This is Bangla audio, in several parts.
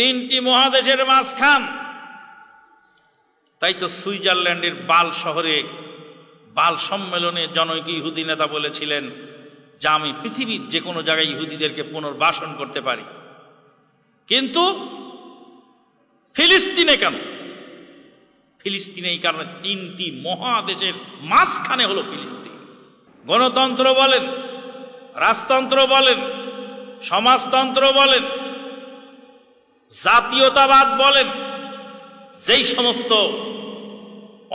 তিনটি মহাদেশের মাঝখান। তাই তো সুইজারল্যান্ডের বাল শহরে বাল সম্মেলনে জনৈক ইহুদি নেতা বলেছিলেন যে আমি পৃথিবীর যে কোনো জায়গায় ইহুদিদেরকে পুনর্বাসন করতে পারি, কিন্তু ফিলিস্তিনে কেন? ফিলিস্তিনে এই কারণে তিনটি মহাদেশের মাঝখানে হলো ফিলিস্তিন। গণতন্ত্র বলেন, রাজতন্ত্র বলেন, সমাজতন্ত্র বলেন, জাতীয়তাবাদ বলেন, যেই সমস্ত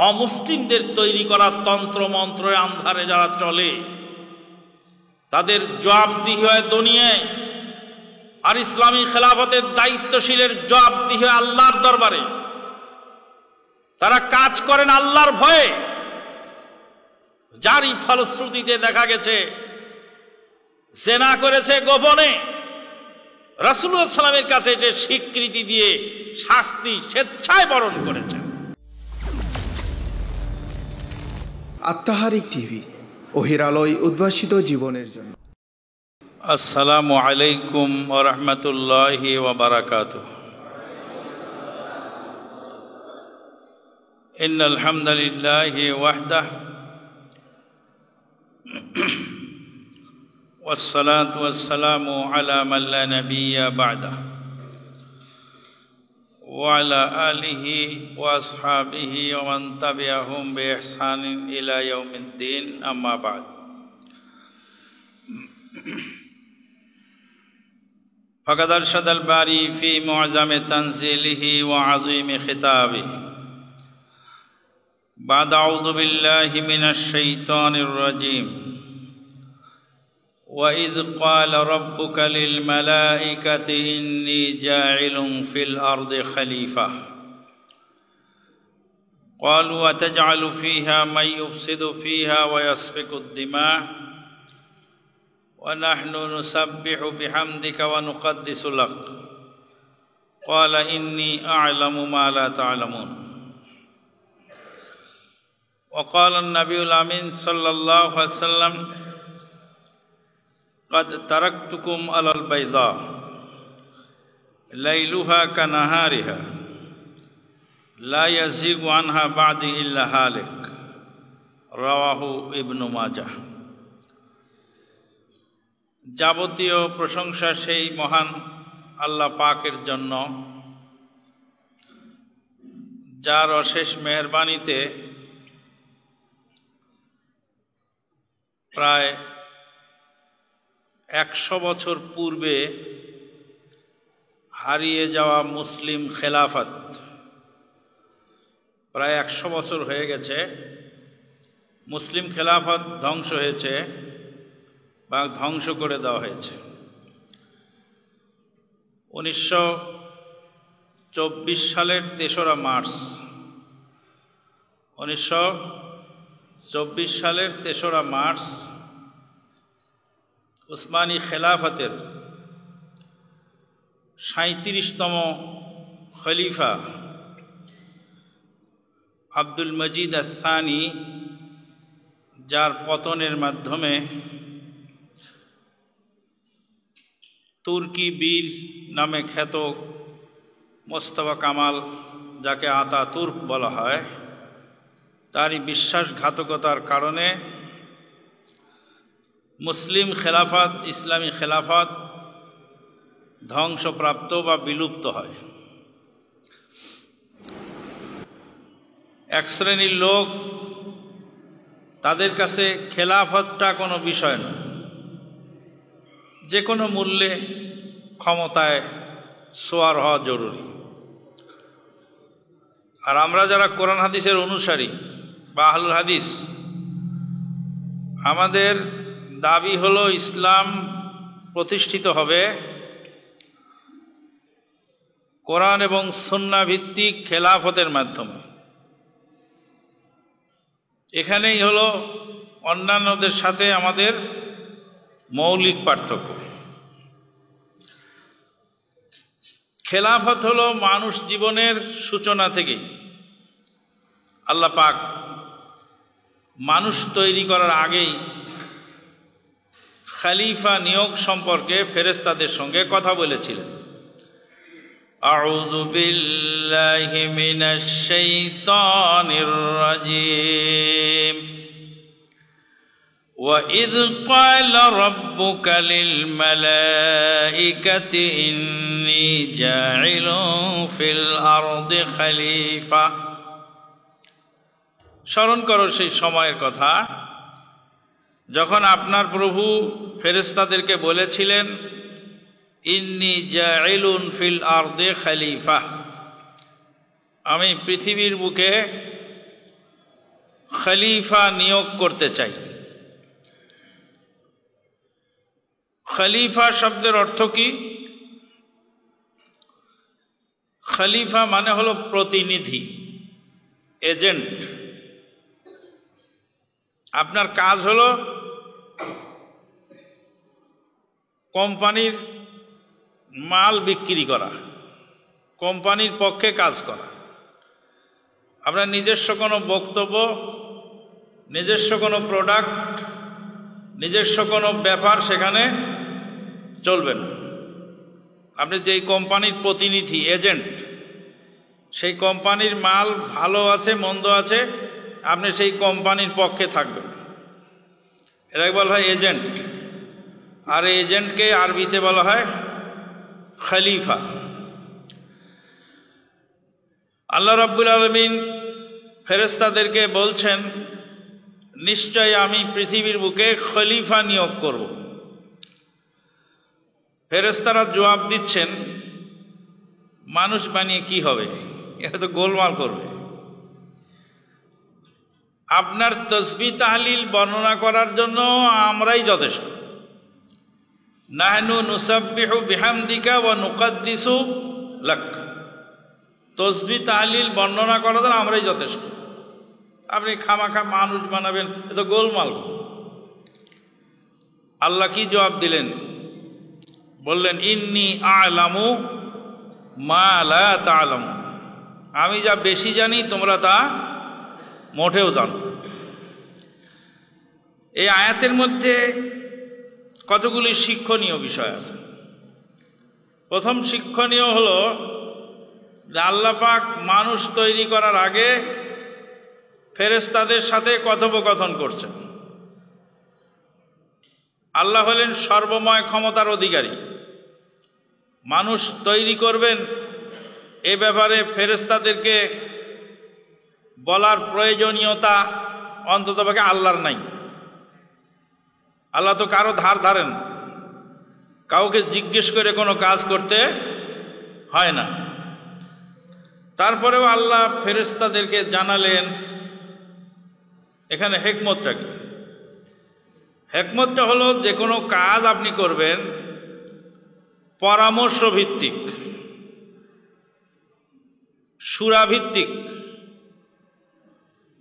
অমুসলিমদের তৈরি করা তন্ত্র মন্ত্রে আন্ধারে যারা চলে, তাদের জবাবদিহি হয় দুনিয়ায়, আর ইসলামী খেলাফতের দায়িত্বশীলের জবাবদিহি হয় আল্লাহর দরবারে। তারা কাজ করেন আল্লাহর ভয়ে, যারই ফলশ্রুতিতে দেখা গেছে জেনা করেছে গোপনে, রাসূলুল্লাহ সাল্লাল্লাহু আলাইহি ওয়াসাল্লামের কাছে যে স্বীকৃতি দিয়ে শাস্তি স্বেচ্ছায় বরণ করেছে। আত্মাহারিক টিভি, ওহির আলোয় উদ্ভাসিত জীবনের জন্য। আসসালামু আলাইকুম ওয়া রাহমাতুল্লাহি ওয়া বারাকাতুহু। ইন্নাল হামদালিল্লাহি ওয়াহদাহু ওয়াসসালাতু ওয়াসসালামু আলা মান লা নাবিয়্যা বা'দাহু ওয়া আলা আলিহি ওয়া আসহাবিহি ওয়া মান তাবি'আহুম বিইহসানিন ইলা ইয়াউমিদ্দিন, আম্মা বা'দ। ফাকাদ আরশাদাল বারি ফি মু'আযামি তানজিলিহি ওয়া 'আযীমি খিতাবিহি। বা'দ আউযু বিল্লাহি মিনাশ শাইতানির রাজীম। وَإِذْ قَالَ رَبُّكَ لِلْمَلَائِكَةِ إِنِّي جَاعِلٌ فِي الْأَرْضِ خَلِيفَةً قَالُوا أَتَجْعَلُ فِيهَا مَن يُفْسِدُ فِيهَا وَيَسْفِكُ الدِّمَاءَ وَنَحْنُ نُسَبِّحُ بِحَمْدِكَ وَنُقَدِّسُ لَكَ قَالَ إِنِّي أَعْلَمُ مَا لَا تَعْلَمُونَ وقال النبي الأمين صلى الله عليه وسلم قد تركتكم على البيضاء ليلها كنهارها لا يزيغ عنها بعدي إلا هالك رواه ابن ماجه। যাবতীয় প্রশংসা সেই মহান আল্লাহ পাকের জন্য, যার অশেষ মেহেরবানিতে প্রায় 100 বছর পূর্বে হারিয়ে যাওয়া মুসলিম খেলাফত, প্রায় 100 বছর হয়ে গেছে মুসলিম খেলাফত ধ্বংস হয়েছে বা ধ্বংস করে দেওয়া হয়েছে। 1924 সালের 3রা মার্চ, 1924 সালের 3রা মার্চ উসমানী খেলাফতের 37তম খলিফা আব্দুল মজিদ আস-সানি, যার পতনের মাধ্যমে তুর্কি বীর নামে খ্যাত মোস্তফা কামাল, যাকে আতাতুর্ক বলা হয়, তারই বিশ্বাসঘাতকতার কারণে মুসলিম খেলাফত, ইসলামী খেলাফত ধ্বংসপ্রাপ্ত বা বিলুপ্ত হয়। এক শ্রেণীর লোক, তাদের কাছে খেলাফতটা কোনো বিষয় না, যে কোনো মূল্যে ক্ষমতায় সোয়ার হওয়া জরুরি। আর আমরা যারা কোরআন হাদিসের অনুসারী বা আহলুল হাদিস, আমাদের দাবি হলো ইসলাম প্রতিষ্ঠিত হবে কোরআন এবং সুন্নাহ ভিত্তিক খেলাফতের মাধ্যমে। এখানেই হলো অন্যান্যদের সাথে আমাদের মৌলিক পার্থক্য। খেলাফত হলো মানুষ জীবনের সূচনা থেকেই আল্লাহ পাক মানুষ তৈরি করার আগেই খলিফা নিয়োগ সম্পর্কে ফেরেশতাদের সঙ্গে কথা বলেছিলেন। আউযু বিল্লাহি মিনাশ শাইতানির রাজীম। وَإِذْ قَالَ رَبُّكَ لِلْمَلَائِكَةِ إِنِّي جَاعِلٌ فِي الْأَرْضِ خَلِيفَةً। স্মরণ করো সেই সময়ের কথা যখন আপনার প্রভু ফেরেশতাদেরকে বলেছিলেন, ইন্নী জাইলুন ফিল আরদে খলিফা, আমি পৃথিবীর বুকে খলিফা নিয়োগ করতে চাই। খলিফা শব্দের অর্থ কি? খলিফা মানে হলো প্রতিনিধি, এজেন্ট। আপনার কাজ হলো কোম্পানির মাল বিক্রি করা, কোম্পানির পক্ষে কাজ করা। আপনার নিজস্ব কোনো বক্তব্য, নিজস্ব কোনো প্রোডাক্ট, নিজস্ব কোনো ব্যাপার সেখানে চলবে না। আপনি যেই কোম্পানির প্রতিনিধি, এজেন্ট, সেই কোম্পানির মাল ভালো আছে মন্দ আছে, আপনি সেই কোম্পানির পক্ষে থাকবেন। এটাকে বলা হয় এজেন্ট। আর এজেন্টকে আরবিতে বলা হয় খলিফা। আল্লাহ রাব্বুল আলামিন ফেরেশতাদেরকে বলছেন, নিশ্চয় আমি পৃথিবীর বুকে খলিফা নিয়োগ করব। ফেরেশতারা জবাব দিচ্ছেন, মানুষ বানিয়ে কি হবে, এটা তো গোলমাল করবে। আপনার তসবিহ তাহলিল বর্ণনা করার জন্য আমরাই যথেষ্ট। নাহনু নুসাব্বিহু বিহামদিকা ওয়া নুকাদ্দিসু লাক, তসবিহ তাহলিল বর্ণনা করার জন্য আমরাই যথেষ্ট। আপনি খামাখা মানুষ বানাবেন, এ তো গোলমাল। আল্লাহ কি জবাব দিলেন? বললেন, ইন্নী আ'লামু মা লা তা'লামু, আমি যা বেশি জানি তোমরা তা মোটেও জানো। এই আয়াতের মধ্যে কতগুলি শিক্ষণীয় বিষয় আছে। প্রথম শিক্ষণীয় হলো যে আল্লাহ পাক মানুষ তৈরি করার আগে ফেরেশতাদের সাথে কথোপকথন করছেন। আল্লাহ হলেন সর্বময় ক্ষমতার অধিকারী। মানুষ তৈরি করবেন এ ব্যাপারে ফেরেশতাদেরকে বলার প্রয়োজনীয়তা অন্ততপক্ষে আল্লাহর নাই। আল্লাহ তো কারো ধার ধারেন, কাউকে জিজ্ঞেস করে কোনো কাজ করতে হয় না। তারপরেও আল্লাহ ফেরেশতাদেরকে জানালেন এখানে হিকমতটা কি। হিকমতটা হলো যে কোনো কাজ আপনি করবেন পরামর্শ ভিত্তিক, সূরা ভিত্তিক,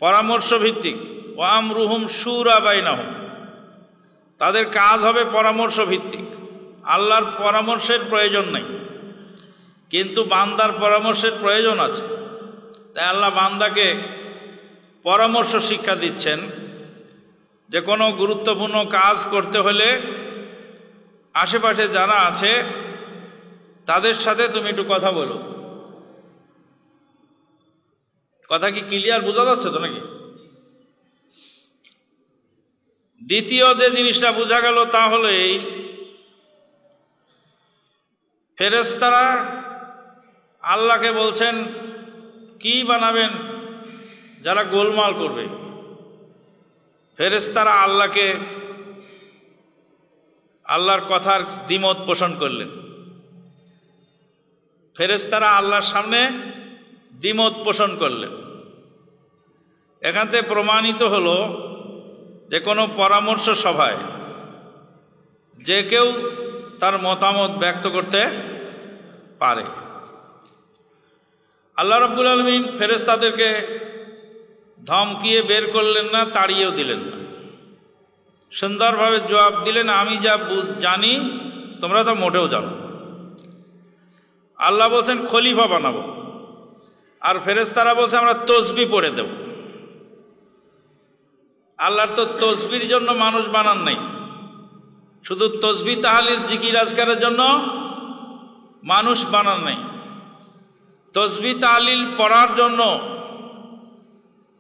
পরামর্শ ভিত্তিক। ওয়া আমরুহুম শুরা বাইনাহুম, তাদের কাজ হবে পরামর্শ ভিত্তিক। আল্লাহর পরামর্শের প্রয়োজন নেই, কিন্তু বান্দার পরামর্শের প্রয়োজন আছে। তাই আল্লাহ বান্দাকে পরামর্শ শিক্ষা দিচ্ছেন যে কোনো গুরুত্বপূর্ণ কাজ করতে হলে আশেপাশে যারা আছে তাদের সাথে তুমি একটু কথা বলো। কথা কি ক্লিয়ার বোঝা যাচ্ছে তো নাকি? দ্বিতীয় যে জিনিসটা বোঝা গেল তা হলো এই, ফেরেশতারা আল্লাহকে বলছেন কি বানাবেন যারা গোলমাল করবে। ফেরেশতারা আল্লাহকে আল্লাহর কথার দ্বিমত পোষণ করলেন। ফেরেশতারা আল্লাহর সামনে দ্বিমত পোষণ করলেন। এখান থেকে প্রমাণিত হলো যে কোনো পরামর্শ সভায় যে কেউ তার মতামত ব্যক্ত করতে পারে। আল্লাহ রাব্বুল আলামিন ফেরেশতাদেরকে ধমকিয়ে বের করলেন না, তাড়িয়েও দিলেন না, সুন্দরভাবে জবাব দিলেন, আমি যা জানি তোমরা তো মোটেও জানো। আল্লাহ বলছেন খলিফা বানাবো, আর ফেরেশতারা বলছে আমরা তসবিহ পড়ে দেব। আল্লাহর তো তসবির জন্য মানুষ বানান নাই, শুধু তসবিহ তাহলিল জিকির আজকারের জন্য মানুষ বানান নাই। তসবিহ তাহলিল পড়ার জন্য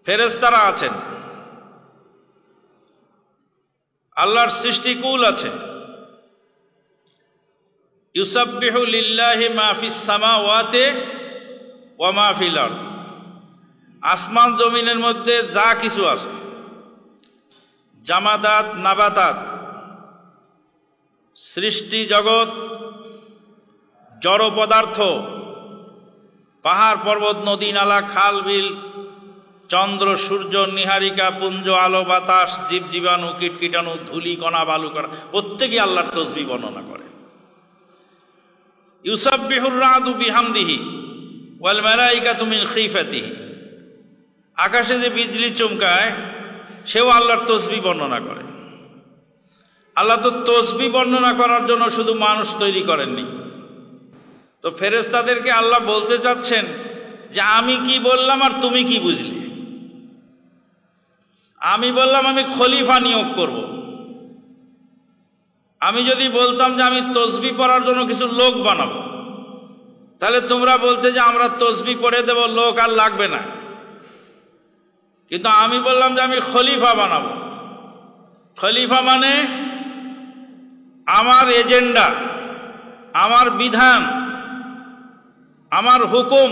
ফেরেশতারা আছেন, আল্লাহর সৃষ্টিকুল আছে। ইউসাব্বিহু লিল্লাহি মা ফিস সামাওয়াতি ওয়া মা ফিল আরদ, আসমান জমিনের মধ্যে যা কিছু আছে, জামাদাত নাবাতাত, সৃষ্টি জগৎ, জড় পদার্থ, পাহাড় পর্বত, নদী নালা, খাল বিল, চন্দ্র সূর্য, নিহারিকা পুঞ্জ, আলো বাতাস, জীব জীবাণু, কীটকীটাণু, ধূলি কণা বালুকণা, প্রত্যেকেই আল্লাহর তসবিহ বর্ণনা করে। ইউসাব্বিহুর রাদু বিহামদিহি ওয়াল মালাইকাতু মিন খিফাতিহি, আকাশে যে বিজলি চমকায় সেও আল্লাহর তসবিহ বর্ণনা করে। আল্লাহ তো তসবিহ বর্ণনা করার জন্য শুধু মানুষ তৈরি করেননি, তো ফেরেশতাদেরকে আল্লাহ বলতে চাচ্ছেন যে আমি কি বললাম আর তুমি কি বুঝলে। আমি বললাম আমি খলিফা নিয়োগ করব, আমি যদি বলতাম যে আমি তসবিহ পড়ার জন্য কিছু লোক বানাবো, তাহলে তোমরা বলতে যে আমরা তসবিহ পড়ে দেব, লোক আর লাগবে না। কিন্তু আমি বললাম যে আমি খলিফা বানাবো। খলিফা মানে আমার এজেন্ডা, আমার বিধান, আমার হুকুম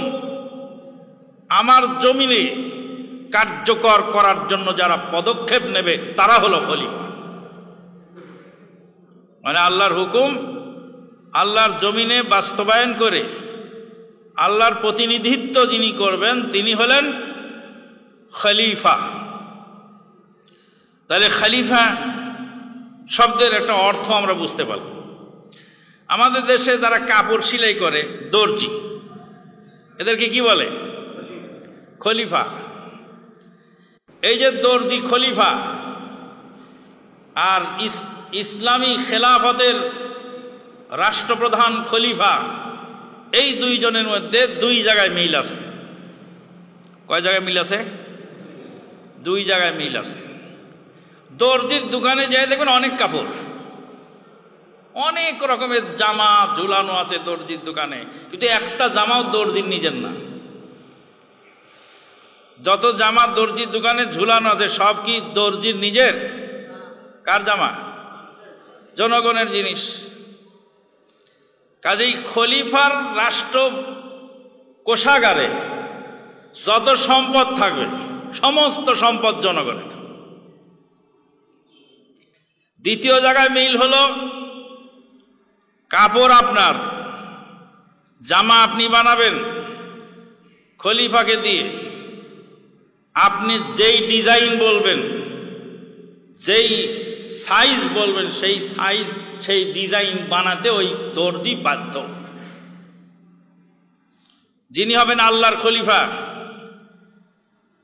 আমার জমিনে কার্যকর করার জন্য যারা পদক্ষেপ নেবে তারা হলো খলিফা। মানে আল্লাহর হুকুম আল্লাহর জমিনে বাস্তবায়ন করে আল্লাহর প্রতিনিধিত্ব যিনি করবেন তিনি হলেন খলিফা। তাহলে খলিফা শব্দের একটা অর্থ আমরা বুঝতে পারব। আমাদের দেশে যারা কাপড় সেলাই করে, দর্জি, এদেরকে কি বলে? খলিফা। এই যে দর্জি খলিফা আর ইসলামী খেলাফতের রাষ্ট্রপ্রধান খলিফা, এই দুইজনের মধ্যে দুই জায়গায় মিল আছে। কয় জায়গায় মিল আছে? দুই জায়গায় মিল আছে। দর্জির দোকানে যাই দেখবেন অনেক কাপড়, অনেক রকমের জামা ঝুলানো আছে দর্জির দোকানে, কিন্তু একটা জামাও দর্জির নিজের না। যত জামা দর্জির দোকানে ঝুলানো আছে সব কি দর্জির নিজের? কার জামা? জনগণের জিনিস। কাজেই খলিফার রাষ্ট্র কোষাগারে যত সম্পদ থাকবে সমস্ত সম্পদ জনগণের। দ্বিতীয় জায়গায় মিল হলো কাপড় আপনার, জামা আপনি বানাবেন খলিফাকে দিয়ে, আপনি যেই ডিজাইন বলবেন, যেই সাইজ বলবেন, সেই সাইজ সেই ডিজাইন বানাতে ওই দর্জি বাধ্য। যিনি হবেন আল্লাহর খলিফা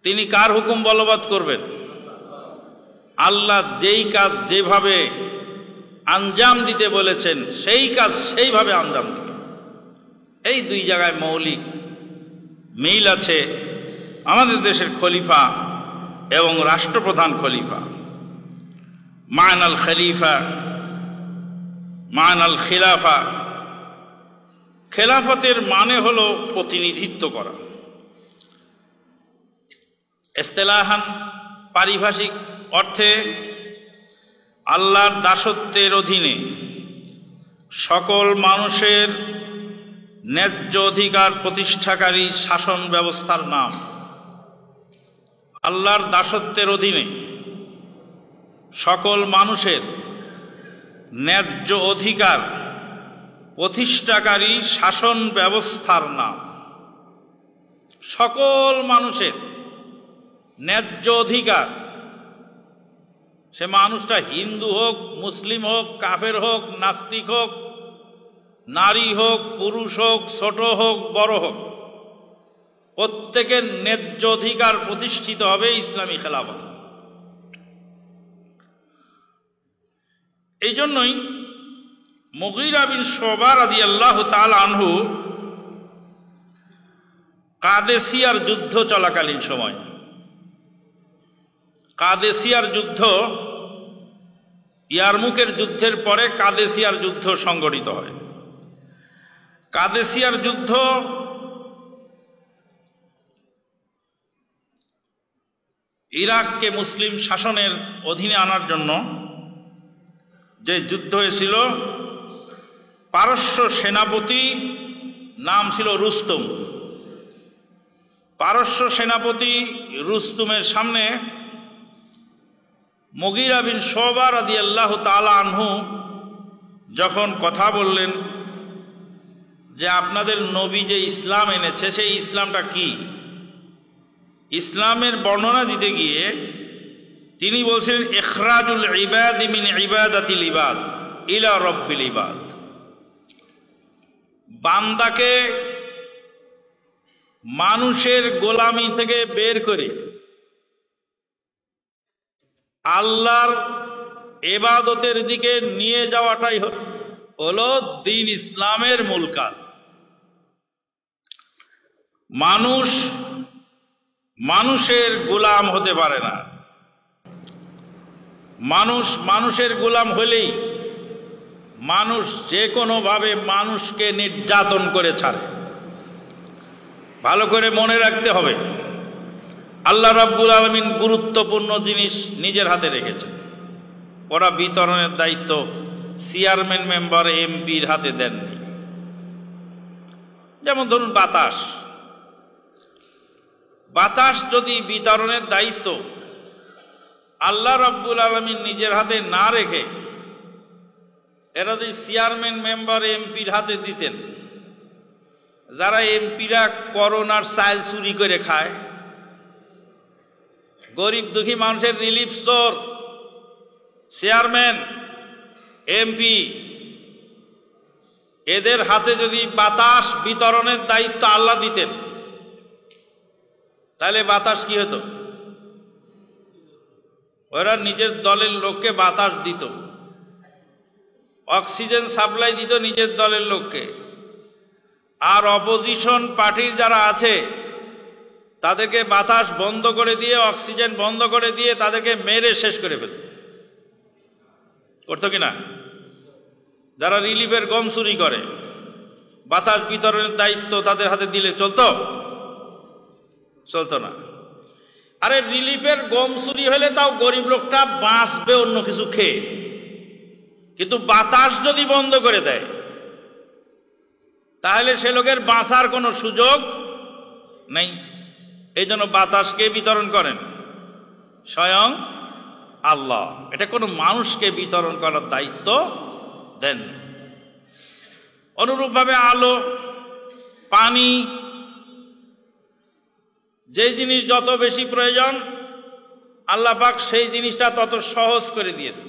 তিনি কার হুকুম বলবৎ করবেন? আল্লাহ যেই কাজ যেভাবে আঞ্জাম দিতে বলেছেন সেই কাজ সেইভাবে আঞ্জাম দিবে। এই দুই জায়গায় মৌলিক মিল আছে আমাদের দেশের খলিফা এবং রাষ্ট্রপ্রধান খলিফা। মানাল খলিফা মানাল খিলাফা, খেলাফতের মানে হলো প্রতিনিধিত্ব করা। ইস্তেলাহান পারিভাষিক অর্থে আল্লাহর দাসত্বের অধীনে সকল মানুষের ন্যায্য অধিকার প্রতিষ্ঠাকারী শাসন ব্যবস্থার নাম। আল্লাহর দাসত্বের অধীনে সকল মানুষের ন্যায্য অধিকার প্রতিষ্ঠাকারী শাসন ব্যবস্থার নাম। সকল মানুষের ন্যায্য অধিকার, সে মানুষটা হিন্দু হোক, মুসলিম হোক, কাফের হোক, নাস্তিক হোক, নারী হোক, পুরুষ হোক, ছোট হোক, বড় হোক, প্রত্যেকের ন্যায্য অধিকার প্রতিষ্ঠিত হবে ইসলামী খেলাফত। এই জন্যই মুগীরা বিন শুবা রাদিয়াল্লাহু তাআলা আনহু কাদেসিয়ার যুদ্ধ চলাকালীন সময়, কাদেসিয়ার যুদ্ধ ইয়ারমুকের যুদ্ধের পরে কাদেসিয়ার যুদ্ধ সংগঠিত হয়। কাদেসিয়ার যুদ্ধ ইরাককে মুসলিম শাসনের অধীনে আনার জন্য যে যুদ্ধ হয়েছিল, পারস্য সেনাপতি নাম ছিল রুস্তম। পারস্য সেনাপতি রুস্তমের সামনে মুগীরা বিন শুবা রাদিয়াল্লাহু তাআলা আনহু যখন কথা বললেন যে আপনাদের নবী যে ইসলাম এনেছে সেই ইসলামটা কি, ইসলামের বর্ণনা দিতে গিয়ে তিনি বলছিলেন ইখরাজুল ইবাদি মিন ইবাদাতিল ইবাদ ইলা রাব্বিল ইবাদ, বান্দাকে মানুষের গোলামি থেকে বের করে আল্লাহর ইবাদতের দিকে নিয়ে যাওয়াটাই হলো দ্বীন ইসলামের মূল কাজ। মানুষ মানুষের গোলাম হতে পারে না। মানুষ মানুষের গোলাম হলেই মানুষ যে কোনোভাবে মানুষকে নির্যাতন করে ছাড়ে। ভালো করে মনে রাখতে হবে, আল্লাহ রাব্বুল আলামিন গুরুত্বপূর্ণ জিনিস নিজের হাতে রেখেছেন। ওরা বিতরণের দায়িত্ব চেয়ারম্যান মেম্বার এমপির হাতে দেননি। যেমন ধরুন বাতাস, বাতাস যদি বিতরণের দায়িত্ব আল্লাহ রাব্বুল আলামিন নিজের হাতে না রেখে এরা যদি চেয়ারম্যান মেম্বার এমপির হাতে দিতেন, যারা এমপিরা করোনার চাল চুরি করে খায়, গরিব দুঃখী মানুষের রিলিফ স্টোর, চেয়ারম্যান এমপি, এদের হাতে যদি বাতাস বিতরণের দায়িত্ব আল্লাহ দিতেন, তাহলে বাতাস কি হতো? ওরা নিজের দলের লোককে বাতাস দিত, অক্সিজেন সাপ্লাই দিত নিজের দলের লোককে, আর অপোজিশন পার্টির যারা আছে তাদেরকে বাতাস বন্ধ করে দিয়ে, অক্সিজেন বন্ধ করে দিয়ে তাদেরকে মেরে শেষ করে ফেলত। করতো কিনা? যারা রিলিফের গম চুরি করে, বাতাস বিতরণের দায়িত্ব তাদের হাতে দিলে চলতো? চলতো না। আরে রিলিফের গম চুরি হলে তাও গরিব লোকটা বাঁচবে অন্য কিছু খেয়ে, কিন্তু বাতাস যদি বন্ধ করে দেয় তাহলে সে লোকের বাঁচার কোনো সুযোগ নেই। এই জন্য বাতাসকে বিতরণ করেন স্বয়ং আল্লাহ, এটা কোনো মানুষকে বিতরণ করার দায়িত্ব দেন। অনুরূপভাবে আলো, পানি, যে জিনিস যত বেশি প্রয়োজন আল্লাহ পাক সেই জিনিসটা তত সহজ করে দিয়েছে।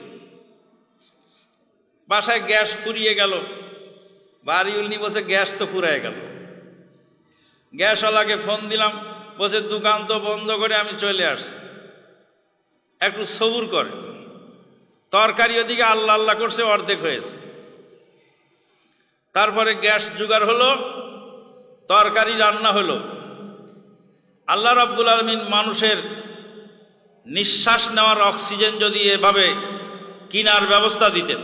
বাসায় গ্যাস ফুরিয়ে গেল, বাড়িওয়ালি বলছে গ্যাস তো ফুরিয়ে গেল, গ্যাসওয়ালাকে ফোন দিলাম, বলছে দোকান তো বন্ধ করে আমি চলে আসছি, একটু সবুর করে। তরকারি ওদিকে আল্লাহ আল্লাহ করছে, অর্ধেক হয়েছে। তারপরে গ্যাস জোগাড় হলো, তরকারি রান্না হলো। আল্লাহ রাব্বুল আলামিন মানুষের নিঃশ্বাস নেওয়ার অক্সিজেন যদি এভাবে কিনার ব্যবস্থা দিতেন,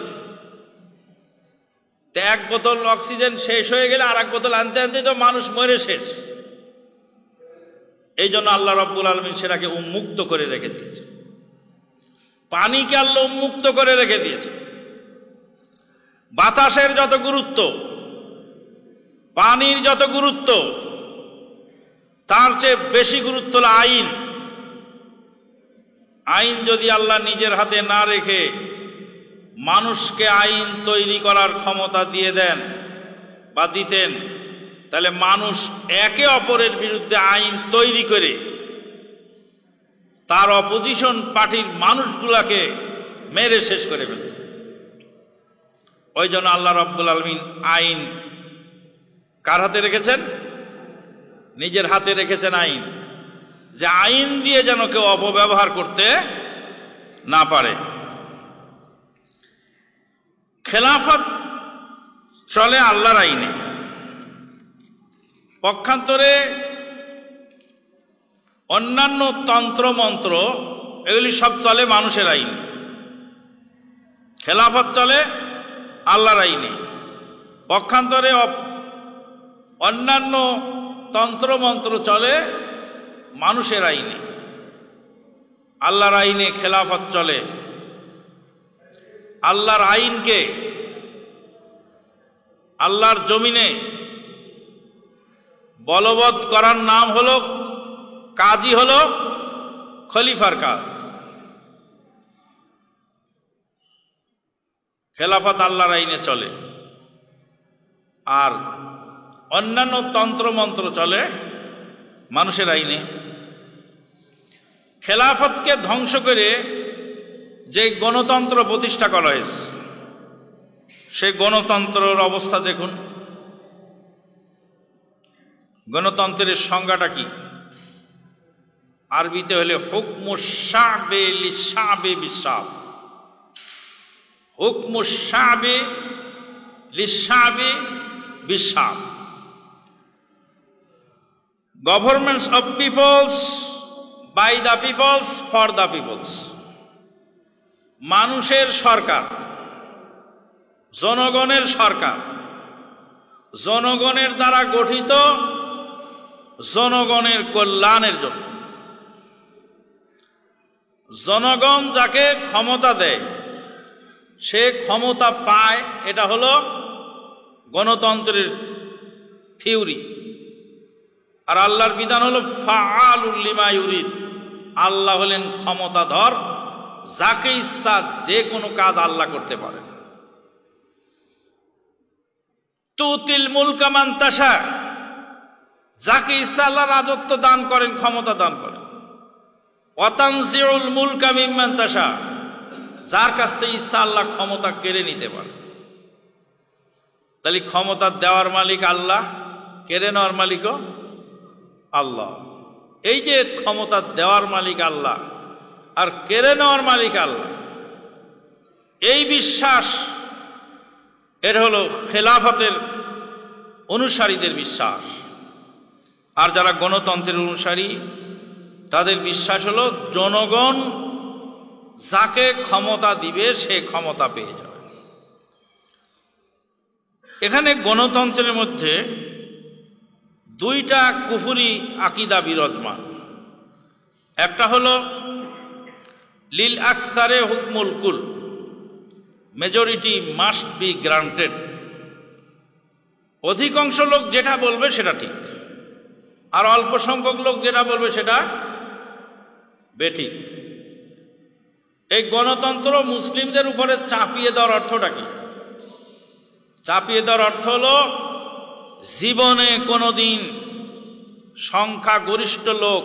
তো এক বোতল অক্সিজেন শেষ হয়ে গেলে আর এক বোতল আনতে আনতে তো মানুষ মরে শেষ। এই জন্য আল্লাহ রাব্বুল আলামিন সেটাকে উন্মুক্ত করে রেখে দিয়েছে। পানিকে আল্লাহ উন্মুক্ত করে রেখে দিয়েছে। বাতাসের যত গুরুত্ব, পানির যত গুরুত্ব, তার চেয়ে বেশি গুরুত্ব হলো আইন। আইন যদি আল্লাহ নিজের হাতে না রেখে মানুষকে আইন তৈরি করার ক্ষমতা দিয়ে দেন বা দিতেন, তাহলে মানুষ একে অপরের বিরুদ্ধে আইন তৈরি করে তার অপোজিশন পার্টির মানুষগুলাকে মেরে শেষ করে ফেলত। ওই জন্য আল্লাহ রাব্বুল আলামিন আইন কার হাতে রেখেছেন? নিজের হাতে রেখেছেন আইন, যে আইন দিয়ে যেন কেউ অপব্যবহার করতে না পারে। খেলাফত চলে আল্লাহর আইনে, পক্ষান্তরে অন্যান্য তন্ত্র মন্ত্র এগুলি সব চলে মানুষের আইনে। খেলাফত চলে আল্লাহর আইনে, পক্ষান্তরে অন্যান্য তন্ত্র মন্ত্র চলে মানুষের আইনে। আল্লাহর আইনে খেলাফত চলে। আল্লাহর আইনকে আল্লাহর জমিনে বলবৎ করার নাম হলো, কাজই হলো খলিফার কাজ। খেলাফত আল্লাহর আইনে চলে, আর অন্যান্য তন্ত্রমন্ত্র চলে মানুষের আইনে। খেলাফতকে ধ্বংস করে যে গণতন্ত্র প্রতিষ্ঠা করা হয়েছে, সেই গণতন্ত্রের অবস্থা দেখুন। গণতন্ত্রের সংজ্ঞাটা কি? আরবিতে হলে হুকমুশ শাবে লিশাবে বিশাব। হুকমুশ শাবে লিশাবে বিশাব। Governments of peoples by the peoples for the peoples. মানুষের সরকার, জনগণের সরকার, জনগণের দ্বারা গঠিত, জনগণের কল্যাণের জন্য। জনগণ যাকে ক্ষমতা দেয়, সে ক্ষমতা পায়। এটা হলো গণতন্ত্রের থিওরি। আর আল্লাহর বিধান হলো ফাআলুল লিমা ইউরিদ। আল্লাহ হলেন ক্ষমতাধর, যাকে ইচ্ছা যে কোনো কাজ আল্লাহ করতে পারেন। তুতিল মুলকা মান তাশা, যাকে ইচ্ছা আল্লাহ রাজত্ব দান করেন, ক্ষমতা দান করেন। ওয়া তানজিউল মুলকা মিম্মান তাশা, যার কাছ থেকে ইচ্ছা আল্লাহ ক্ষমতা কেড়ে নিতে পারে। তাহলে ক্ষমতা দেওয়ার মালিক আল্লাহ, কেড়ে নেওয়ার মালিকও আল্লাহ। এই যে ক্ষমতা দেওয়ার মালিক আল্লাহ আর কেড়ে নেওয়ার মালিক আল্লাহ, এই বিশ্বাস এর হলো খেলাফতের অনুসারীদের বিশ্বাস। আর যারা গণতন্ত্রের অনুসারী, তাদের বিশ্বাস হলো জনগণ যাকে ক্ষমতা দিবে সে ক্ষমতা পেয়ে যাবে। এখানে গণতন্ত্রের মধ্যে দুইটা কুফরি আকিদা বিরাজমান। একটা হলো লিল আকসারে হুকমুল কুল, মেজরিটি মাস্ট বি গ্রান্টেড। অধিকাংশ লোক যেটা বলবে সেটা ঠিক, আর অল্প সংখ্যক লোক যেটা বলবে সেটা বেঠিক। এই গণতন্ত্র মুসলিমদের উপরে চাপিয়ে দেওয়ার অর্থটা কি? চাপিয়ে দেওয়ার অর্থ হলো জীবনে কোনোদিন সংখ্যাগরিষ্ঠ লোক,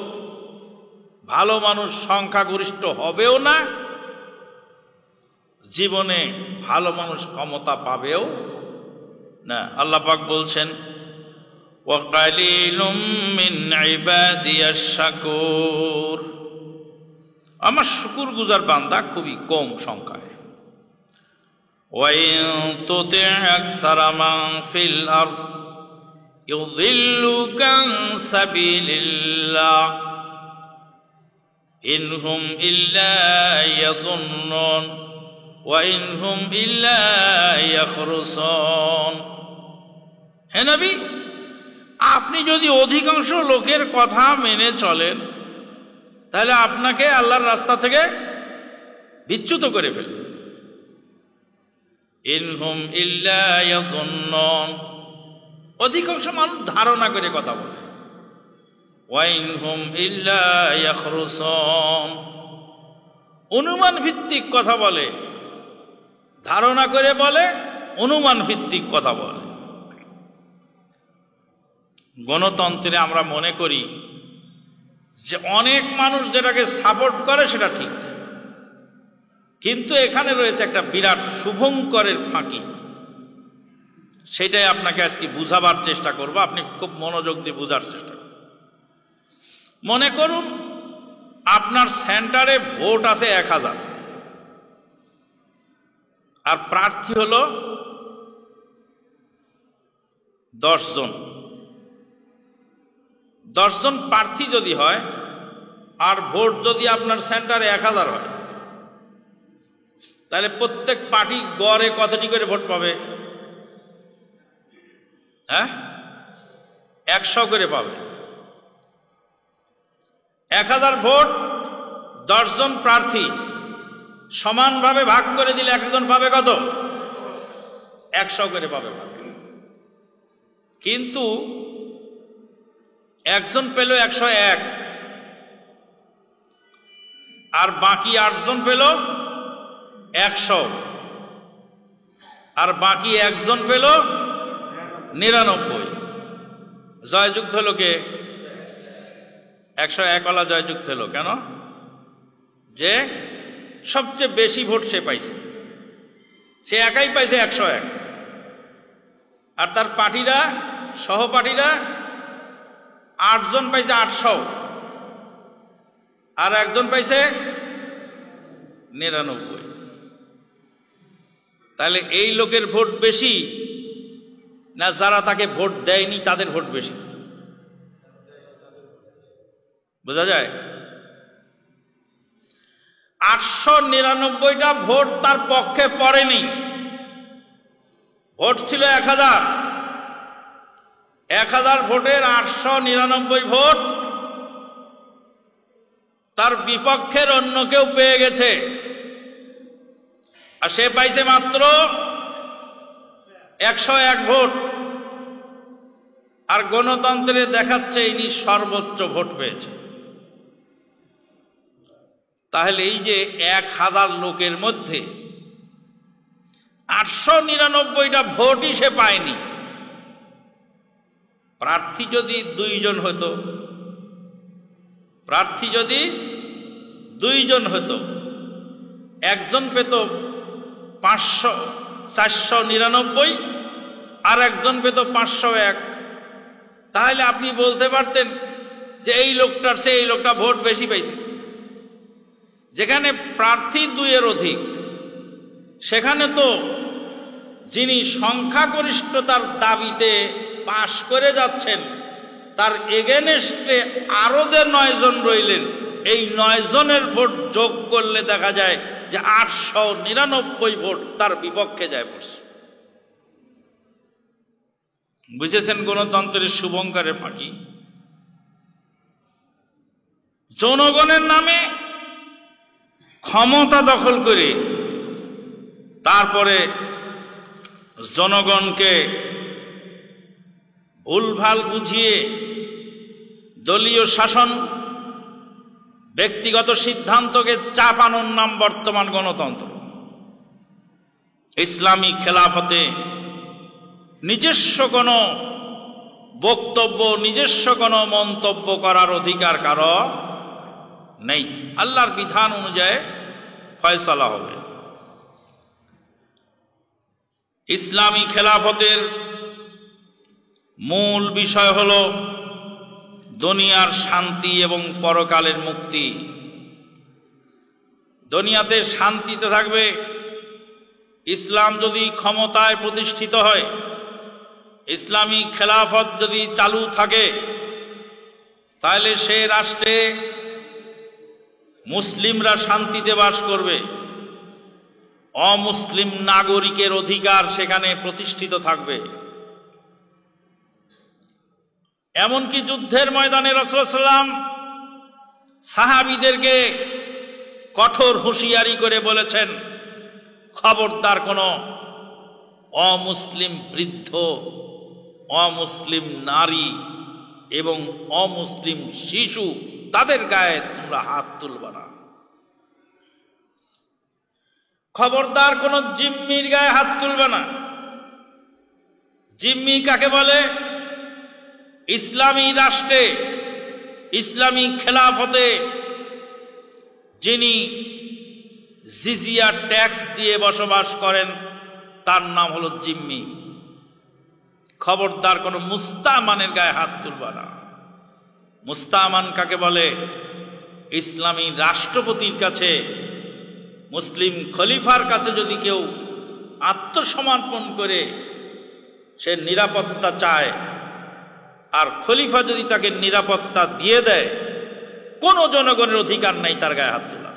ভালো মানুষ সংখ্যাগরিষ্ঠ হবেও না, জীবনে ভালো মানুষ ক্ষমতা পাবেও না। আল্লাহ পাক বলছেন ওয়া কালিলুম মিন ইবাদিয়াশ শাকুর, আমার শুকর গুজার বান্দা খুবই কম সংখ্যায়। ওয়া ইন তুতি আকসারা মান ফিল আরদ ইউযিল্লুকা আন সাবিলিল্লাহ ইনহুম ইল্লা ইয়াযুন্নুন ওয়া ইনহুম ইল্লা ইয়াখরুসুন। হে নবী, আপনি যদি অধিকাংশ লোকের কথা মেনে চলেন, তাহলে আপনাকে আল্লাহর রাস্তা থেকে বিচ্যুত করে ফেলবে। ইনহুম ইল্লা ইয়াযুন্নুন, অধিকাংশ মানুষ ধারণা করে কথা বলে। ওয়া ইনহুম ইল্লা ইয়াখরুসুন, অনুমান ভিত্তিক কথা বলে, ধারণা করে বলে, অনুমান ভিত্তিক কথা বলে। গণতন্ত্রে আমরা মনে করি যে অনেক মানুষ যেটাকে সাপোর্ট করে সেটা ঠিক, কিন্তু এখানে রয়েছে একটা বিরাট শুভঙ্করের ফাঁকি। সেটাই আপনাকে আজকে বুঝাবার চেষ্টা করব, আপনি খুব মনোযোগ দিয়ে বুঝার চেষ্টা করুন। মনে করুন আপনার সেন্টারে ভোট আছে 1000, আর প্রার্থী হলো 10 জন। 10 জন প্রার্থী যদি হয়, আর ভোট যদি আপনার সেন্টারে 1000 হয়, তাহলে প্রত্যেক পার্টি গড়ে কতটি করে ভোট পাবে? 100 করে পাবে। 1000 ভোট 10 জন প্রার্থী সমানভাবে ভাগ করে দিলে একজন পাবে কত? 100 করে পাবে। কিন্তু একজন পেল 101, আর বাকি 8 জন পেল 100, আর বাকি একজন পেল 99। জয়যুক্ত হলো কে? 101 ওয়ালা জয়যুক্ত হলো। কেন? যে সবচেয়ে বেশি ভোট সে পাইছে, সে একাই পাইছে 101, আর তার পার্টিরা সহপাঠীরা 8 জন পাইছে 800, আর একজন পাইছে 99। তাহলে এই লোকের ভোট বেশি না যারা তাকে ভোট দেয়নি তাদের ভোট বেশি? বোঝা যায়? 899টা ভোট তার পক্ষে পড়েনি। ভোট ছিল 1000, 1000 ভোটের 899 ভোট তার বিপক্ষের অন্য কেউ পেয়ে গেছে, আর সে পাইছে মাত্র 101 ভোট। আর গণতন্ত্রে দেখাচ্ছে ইনি সর্বোচ্চ ভোট পেয়েছে। তাহলে এই যে 1000 লোকের মধ্যে 899টা ভোটই সে পায়নি। প্রার্থী যদি 2 জন হতো, প্রার্থী যদি 2 জন হতো, একজন পেত 499 আর একজন পেত 501, তাহলে আপনি বলতে পারতেন যে এই লোকটার চেয়ে এই লোকটা ভোট বেশি পাইছে। যেখানে প্রার্থী 2-এর অধিক, সেখানে তো যিনি সংখ্যাগরিষ্ঠতার দাবিতে পাশ করে যাচ্ছেন তার এগেনস্টে আরো যে 9 জন রইলেন, এই 9 জনের ভোট যোগ করলে দেখা যায় যে 899 ভোট তার বিপক্ষে যায় পড়ছে। বুঝেছেন গণতন্ত্রের শুভঙ্করের ফাঁকি? জনগণের নামে ক্ষমতা দখল করে তারপরে জনগণকে ভুলভাল বুঝিয়ে দলীয় শাসন, ব্যক্তিগত সিদ্ধান্তকে চাপানোর নাম বর্তমান গণতন্ত্র। ইসলামী খেলাফতে নিজস্ব কোনো বক্তব্য, নিজস্ব কোনো মন্তব্য করার অধিকার কারো নেই। আল্লাহর বিধান অনুযায়ী ফয়সালা হবে। ইসলামী খেলাফতের মূল বিষয় হল দুনিয়ার শান্তি এবং পরকালের মুক্তি। দুনিয়াতে শান্তিতে থাকবে। ইসলাম যদি ক্ষমতায় প্রতিষ্ঠিত হয়, ইসলামী খেলাফত যদি চালু থাকে, তাহলে সে রাষ্ট্রে মুসলিমরা শান্তিতে বাস করবে। অমুসলিম নাগরিকের অধিকার সেখানে প্রতিষ্ঠিত থাকবে। এমনকি যুদ্ধের ময়দানে রাসূলুল্লাহ সাল্লাল্লাহু আলাইহি ওয়াসাল্লাম সাহাবীদেরকে কঠোর হুঁশিয়ারি করে বলেছেন, খবরদার কোনো অমুসলিম বৃদ্ধ, অমুসলিম নারী এবং অমুসলিম শিশু তাদের গায়ে তোমরা হাত তুলবা না। খবরদার কোন জিম্মির গায়ে হাত তুলবে না। জিম্মি কাকে বলে? ইসলামী রাষ্ট্রে, ইসলামী খেলাফতে যিনি জিজিয়া ট্যাক্স দিয়ে বসবাস করেন তার নাম হলো জিম্মি। খবরদার কোন মুস্তামানের গায়ে হাত তুলবে না। মুস্তামান কাকে বলে? ইসলামী রাষ্ট্রপতির কাছে, মুসলিম খলিফার কাছে যদি কেউ আত্মসমর্পণ করে সে নিরাপত্তা চায়, আর খলিফা যদি তাকে নিরাপত্তা দিয়ে দেয়, কোনো জনগণের অধিকার নাই তার গায়ে হাত তোলা।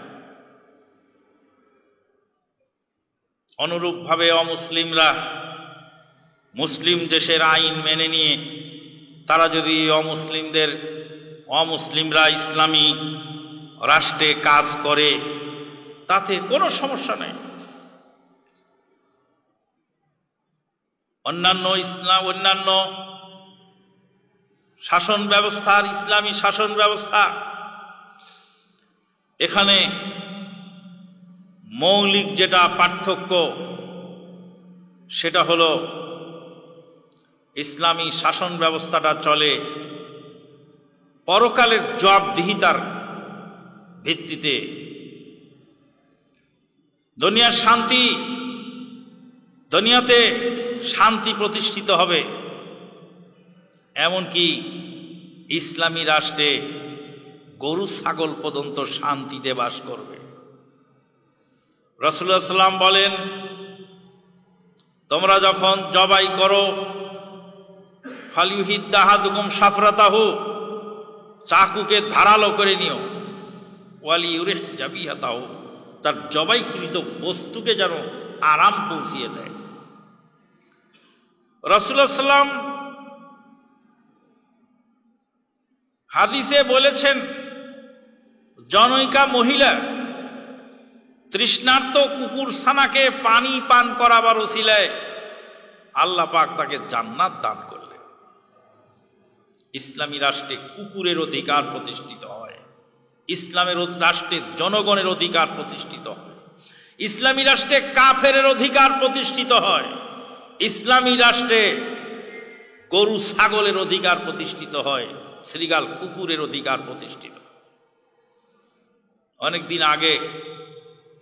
অনুরূপভাবে অমুসলিমরা মুসলিম দেশের আইন মেনে নিয়ে তারা যদি অমুসলিমরা ইসলামী রাষ্ট্রে কাজ করে, তাতে কোনো সমস্যা নেই। অন্যান্য শাসন ব্যবস্থার, ইসলামী শাসন ব্যবস্থা, এখানে মৌলিক যেটা পার্থক্য সেটা হলো ইসলামী শাসন ব্যবস্থাটা চলে পরকালের জবাবদিহিতার ভিত্তিতে। দুনিয়াতে শান্তি প্রতিষ্ঠিত হবে, এমনকি ইসলামী রাষ্ট্রে গরু ছাগল পর্যন্ত শান্তিতে বাস করবে। রাসূলুল্লাহ সাল্লাল্লাহু আলাইহি ওয়াসাল্লাম বলেন, তোমরা যখন জবাই করো, ফালিউহিদ আহাদুকুম শাফরাতাহু, চাকুকে ধারালো করে নিও, ওয়ালিউরিহ জাবিহাতাহু, তার জবাইকৃত বস্তুকে যেন আরাম পৌঁছিয়ে দেয়। রাসূলুল্লাহ সাল্লাল্লাহু আলাইহি ওয়াসাল্লাম হাদিসে বলেছেন, জনৈকা মহিলা তৃষ্ণার্ত কুকুর ছানাকে পানি পান করাবার ওসিলায় আল্লাহ পাক তাকে জান্নাত দান করলেন। ইসলামী রাষ্ট্রে কুকুরের অধিকার প্রতিষ্ঠিত হয়, ইসলামের রাষ্ট্রে জনগণের অধিকার প্রতিষ্ঠিত হয়, ইসলামী রাষ্ট্রে কাফেরের অধিকার প্রতিষ্ঠিত হয়, ইসলামী রাষ্ট্রে গরু ছাগলের অধিকার প্রতিষ্ঠিত হয়, শ্রীগাল কুকুরের অধিকার প্রতিষ্ঠিত। অনেকদিন আগে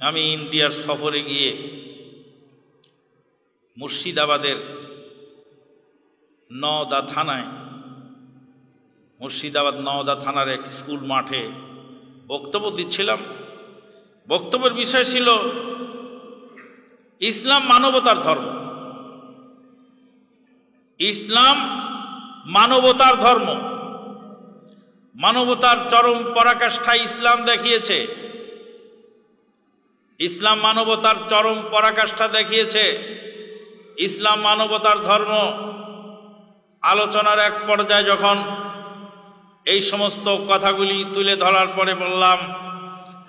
আমি ইন্ডিয়ার সফরে গিয়ে মুর্শিদাবাদের নওদা থানার এক স্কুল মাঠে বক্তব্য দিচ্ছিলাম। বক্তব্যের বিষয় ছিল ইসলাম মানবতার ধর্ম। ইসলাম মানবতার ধর্ম, মানবতার চরম পরাকাষ্ঠা ইসলাম দেখিয়েছে। ইসলাম মানবতার চরম পরাকাষ্ঠা দেখিয়েছে। ইসলাম মানবতার ধর্ম। আলোচনার এক পর্যায়ে যখন এই সমস্ত কথাগুলি তুলে ধরার পরে বললাম,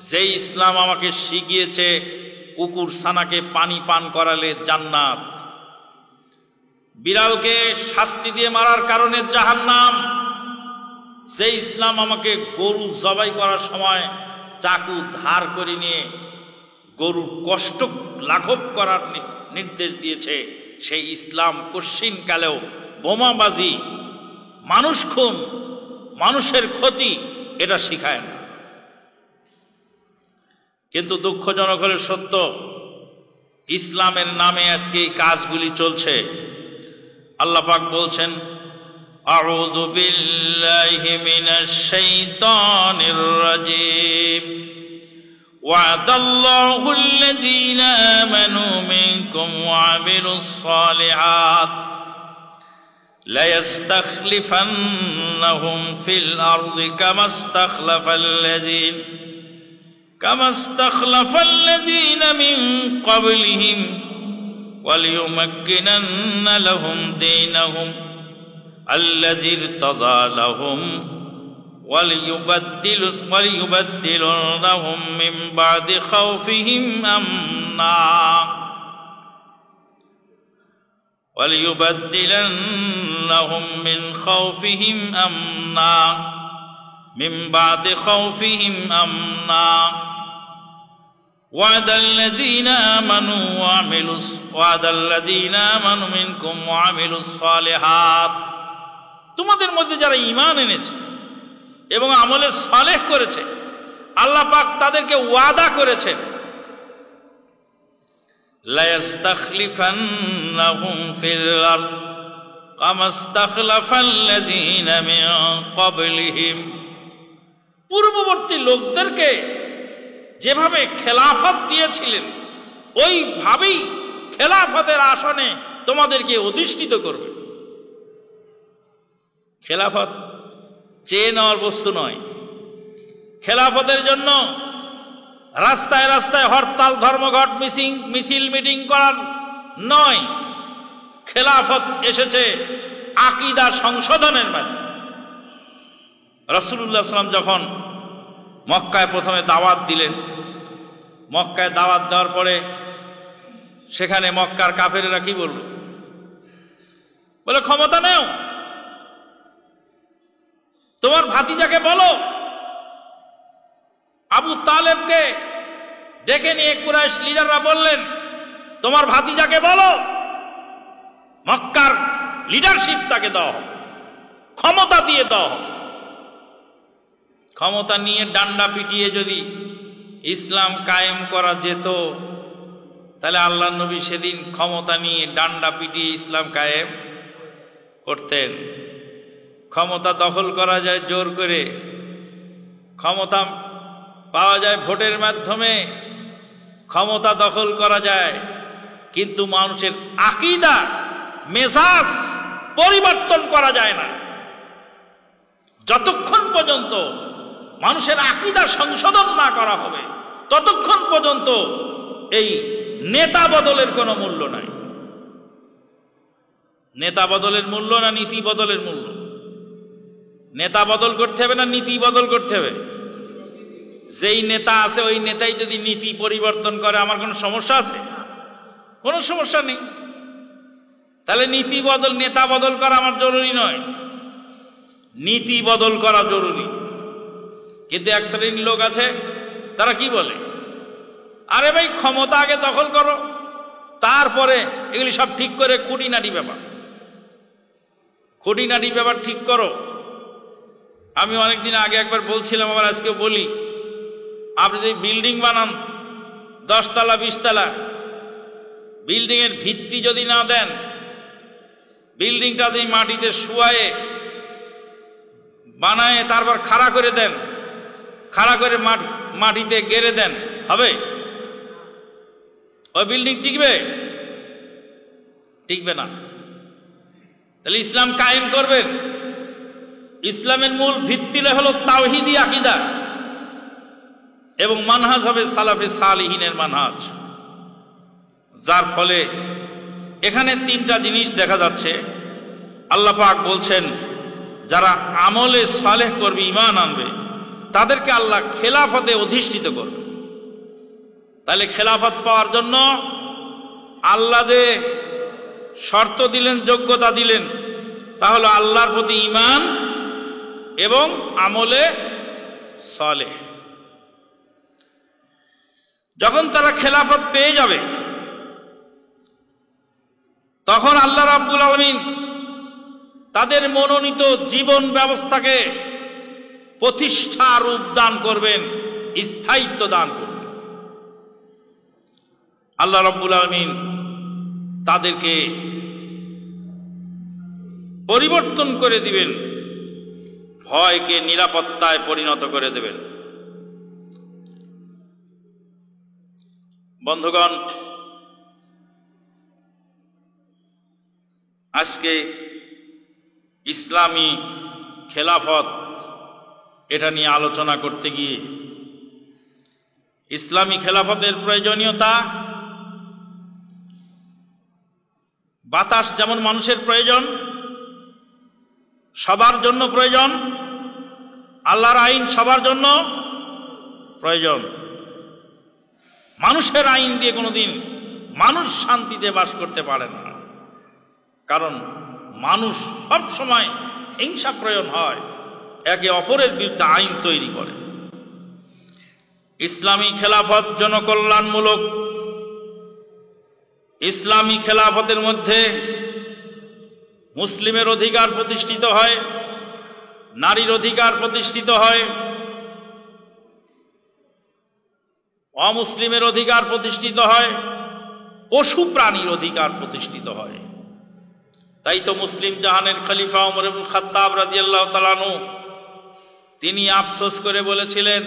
যে ইসলাম আমাকে শিখিয়েছে কুকুর ছানাকে পানি পান করালে জান্নাত, বিড়ালকে শাস্তি দিয়ে মারার কারণে জাহান্নাম, যে ইসলাম আমাকে গরু জবাই করার সময় চাকু ধার করে নিয়ে গরুর কষ্ট লাঘব করার নির্দেশ দিয়েছে, সেই ইসলাম কশ্চিনকালেও বোমাবাজি, মানুষ খুন, মানুষের ক্ষতি এটা শিখায় না। কিন্তু দুঃখজনক হলে সত্য, ইসলামের নামে আজকে এই কাজগুলি চলছে। আল্লাহ পাক বলছেন, আউযু বিল্লাহি মিনাশ শাইতানির রাজীম, ওয়াদাল্লাহু আল্লাযীনা আমানু মিনকুম ওয়া আমিলুস সালিহাত লায়াস্তাখলিফান্নাহুম ফিল আরদি কামা ইসতাখলাফাল্লাযীনা মিন ক্বাবলিহিম ওয়ালিয়ুমাক্কিনান্না লাহুম দীনাহুম الذي ارتضى لهم وليبدلنهم من بعد خوفهم أمنا من بعد خوفهم أمنا وعد الذين آمنوا منكم وعملوا الصالحات, তোমাদের মধ্যে যারা ঈমান এনেছে এবং আমলে সালেহ করেছে, আল্লাহ পাক তাদেরকে ওয়াদা করেছেন, লা ইস্তাখলিফান্নাহুম ফিল আরদ কামা ইস্তাখলাফাল্লাযীনা মিন ক্বাবলিহিম, পূর্ববর্তী লোকদেরকে যেভাবে খেলাফত দিয়েছিলেন ওইভাবেই খেলাফতের আসনে তোমাদেরকে অধিষ্ঠিত করবে। খেলাফত চেয়ে নেওয়ার বস্তু নয়। খেলাফতের জন্য রাস্তায় রাস্তায় হরতাল, ধর্মঘট, মিছিল, মিটিং করার নয়। খেলাফত এসেছে আকীদা সংশোধনের মাধ্যমে। রাসূলুল্লাহ সাল্লাল্লাহু আলাইহি ওয়াসাল্লাম যখন মক্কায় প্রথমে দাওয়াত দিলেন। মক্কায় দাওয়াত দেওয়ার পরে সেখানে মক্কার কাফেরেরা কি বলল? বলে ক্ষমতা নেও, তোমার ভাতিজাকে বলো। আবু তালেবকে ডেকে নিয়ে কুরাইশ লিডাররা বললেন, তোমার ভাতিজাকে বলো, মক্কার লিডারশিপ তাকে দাও, ক্ষমতা দিয়ে দাও। ক্ষমতা নিয়ে ডান্ডা পিটিয়ে যদি ইসলাম কায়েম করা যেত, তাহলে আল্লাহ নবী সেদিন ক্ষমতা নিয়ে ডান্ডা পিটিয়ে ইসলাম কায়েম করতেন। ক্ষমতা দখল করা যায় জোর করে, ক্ষমতা পাওয়া যায় ভোটের মাধ্যমে, ক্ষমতা দখল করা যায়, কিন্তু মানুষের আকীদা মেজাজ পরিবর্তন করা যায় না। যতক্ষণ পর্যন্ত মানুষের আকীদা সংশোধন না করা হবে, ততক্ষণ পর্যন্ত এই নেতা বদলের কোনো মূল্য নাই। নেতা বদলের মূল্য না নীতি বদলের মূল্য? নেতা বদল করতে হবে না নীতি বদল করতে হবে? যেই নেতা আছে ওই নেতাই যদি নীতি পরিবর্তন করে, আমার কোনো সমস্যা আছে? কোনো সমস্যা নেই। তাহলে নীতি বদল, নেতা বদল করা আমার জরুরি নয়, নীতি বদল করা জরুরি। কিন্তু এক শ্রেণীর লোক আছে, তারা কি বলে, আরে ভাই ক্ষমতা আগে দখল করো, তারপরে এগুলি সব ঠিক করে খুঁটিনাটি ব্যাপার ঠিক করো। আমি অনেকদিন আগে একবার বলছিলাম, আবার আজকে বলি, আপনি যদি বিল্ডিং বানান 10 তলা 20 তলা, বিল্ডিং এর ভিত্তি যদি না দেন, বিল্ডিংটা যদি মাটিতে শুয়ায়ে বানায় তারপর খাড়া করে দেন, খাড়া করে মাটিতে গেড়ে দেন, হবে? ওই বিল্ডিং টিকবে? টিকবে না। তাহলে ইসলাম কায়েম করবেন, ইসলামের মূল ভিত্তি হলো তাওহীদি আকীদা, এবং মানহাজ হবে সালাফে সালিহিনের মানহাজ। যার ফলে এখানে 3টা জিনিস দেখা যাচ্ছে। আল্লাহ পাক বলছেন, যারা আমলে সালেহ করবে, ঈমান আনবে, তাদেরকে আল্লাহ খেলাফতে অধিষ্ঠিত করবে। তাহলে খেলাফত পাওয়ার জন্য আল্লাহ যে শর্ত দিলেন, যোগ্যতা দিলেন, তা হলো আল্লাহর প্রতি ঈমান এবং আমলে সালেহ। যখন তারা খেলাফত পেয়ে যাবে, তখন আল্লাহ রাব্বুল আলামিন তাদের মনোনীত জীবন ব্যবস্থাকে প্রতিষ্ঠা রূপ দান করবেন, স্থায়িত্ব দান করবেন। আল্লাহ রাব্বুল আলামিন তাদেরকে পরিবর্তন করে দিবেন, ভয়কে নিরাপত্তায় পরিণত করে দেবেন। বন্ধুগণ, আজকে ইসলামী খেলাফত এটা নিয়ে আলোচনা করতে গিয়ে ইসলামী খেলাফতের প্রয়োজনীয়তা, বাতাস যেমন মানুষের প্রয়োজন, সবার জন্য প্রয়োজন, আল্লাহর আইন সবার জন্য প্রয়োজন। মানুষের আইন দিয়ে কোনোদিন মানুষ শান্তিতে বাস করতে পারে না, কারণ মানুষ সব সময় হিংসা প্রয়োগ হয়, একে অপরের বিরুদ্ধে আইন তৈরি করে। ইসলামী খেলাফত জনকল্যাণমূলক। ইসলামী খেলাফতের মধ্যে মুসলিমের অধিকার প্রতিষ্ঠিত হয়, নারীর অধিকার প্রতিষ্ঠিত হয়, অমুসলিমের অধিকার প্রতিষ্ঠিত হয়, পশু প্রাণীর অধিকার প্রতিষ্ঠিত হয়। তাই তো মুসলিম জাহানের খলিফা ওমর ইবনে খাত্তাব রাদিয়াল্লাহু তাআলা আনহু তিনি আফসোস করে বলেছিলেন,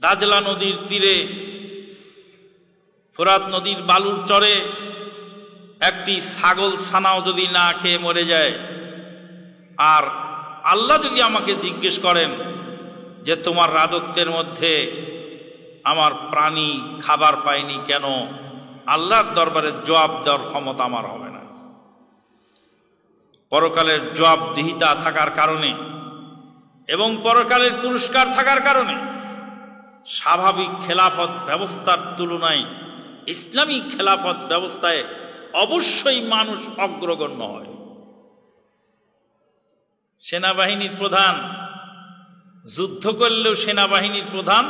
দাজলা নদীর তীরে, ফোরাত নদীর বালুর চরে একটি ছাগল ছানাও যদি না খেয়ে মরে যায়, আর আল্লাহ যদি আমাকে জিজ্ঞেস করেন যে তোমার রাজত্বের মধ্যে আমার প্রাণী খাবার পায়নি কেন, আল্লাহর দরবারে জবাব দেওয়ার ক্ষমতা আমার হবে না। পরকালের জবাবদিহিতা থাকার কারণে এবং পরকালের পুরস্কার থাকার কারণে স্বাভাবিক খেলাফত ব্যবস্থার তুলনায় ইসলামী খেলাফত ব্যবস্থায় অবশ্যই মানুষ অগ্রগণ্য হয়। সেনাবাহিনীর প্রধান যুদ্ধ করলেও সেনাবাহিনীর প্রধান,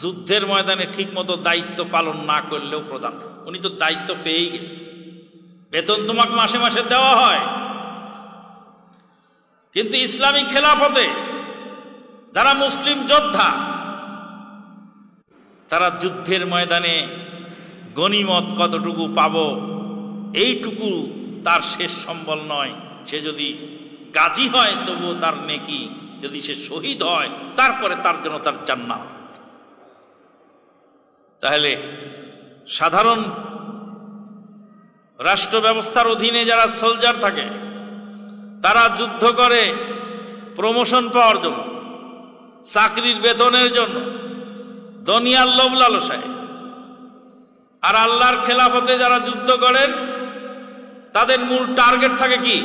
যুদ্ধের ময়দানে ঠিকমতো দায়িত্ব পালন না করলেও প্রধান। উনি তো দায়িত্ব পেয়েই গেছে, বেতন তোমাকে মাসে মাসে দেওয়া হয়। কিন্তু ইসলামী খেলাফতে যারা মুসলিম যোদ্ধা, তারা যুদ্ধের ময়দানে গনিমত কতটুকু পাবো এইটুকু তার শেষ সম্বল নয়। সে যদি গাজী হয় তবুও তার নেকি, যদি সে শহীদ হয় তারপরে তার জন্য তার জান্নাত। তাহলে সাধারণ রাষ্ট্র ব্যবস্থার অধীনে যারা সোলজার থাকে তারা যুদ্ধ করে প্রমোশন পাওয়ার জন্য, চাকরির বেতনের জন্য, দুনিয়ার লোভ লালসায়। আর আল্লাহর খেলাফতে যারা যুদ্ধ করেন তাদের মূল টার্গেট থাকে কি?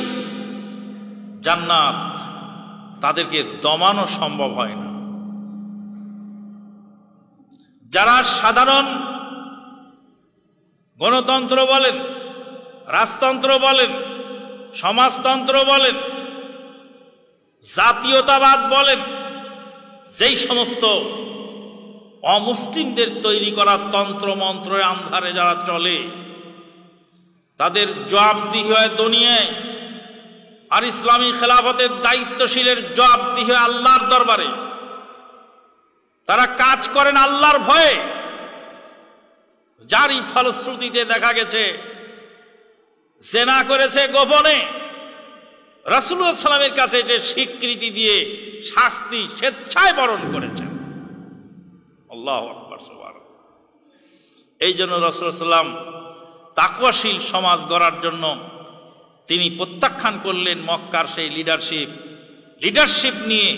জান্নাত। তাদেরকে দমানো সম্ভব হয় না। যারা সাধারণ গণতন্ত্র বলেন, রাজতন্ত্র বলেন, সমাজতন্ত্র বলেন, জাতীয়তাবাদ বলেন, যেই সমস্ত অমুসলিমদের তৈরি করা তন্ত্রমন্ত্র আন্ধারে যারা চলে, তাদের জবাবদিহি হয় দুনিয়ায়, আর ইসলামী খেলাফতের দায়িত্বশীলের জবাবদিহি হয় আল্লাহর দরবারে। তারা কাজ করেন আল্লাহর ভয়ে, যারই ফলশ্রুতিতে দেখা গেছে জেনা করেছে গোপনে, রাসূলুল্লাহ সাল্লাল্লাহু আলাইহি ওয়াসাল্লামের কাছে যে স্বীকৃতি দিয়ে শাস্তি স্বেচ্ছায় বরণ করেছেন। আল্লাহু আকবার, সুবহানাল্লাহ। এই জন্য রাসূলুল্লাহ সাল্লাল্লাহু আলাইহি ওয়াসাল্লাম তাকওয়াশীল সমাজ গড়ার জন্য তিনি প্রত্যাখ্যান করলেন মক্কার সেই লিডারশিপ নিয়ে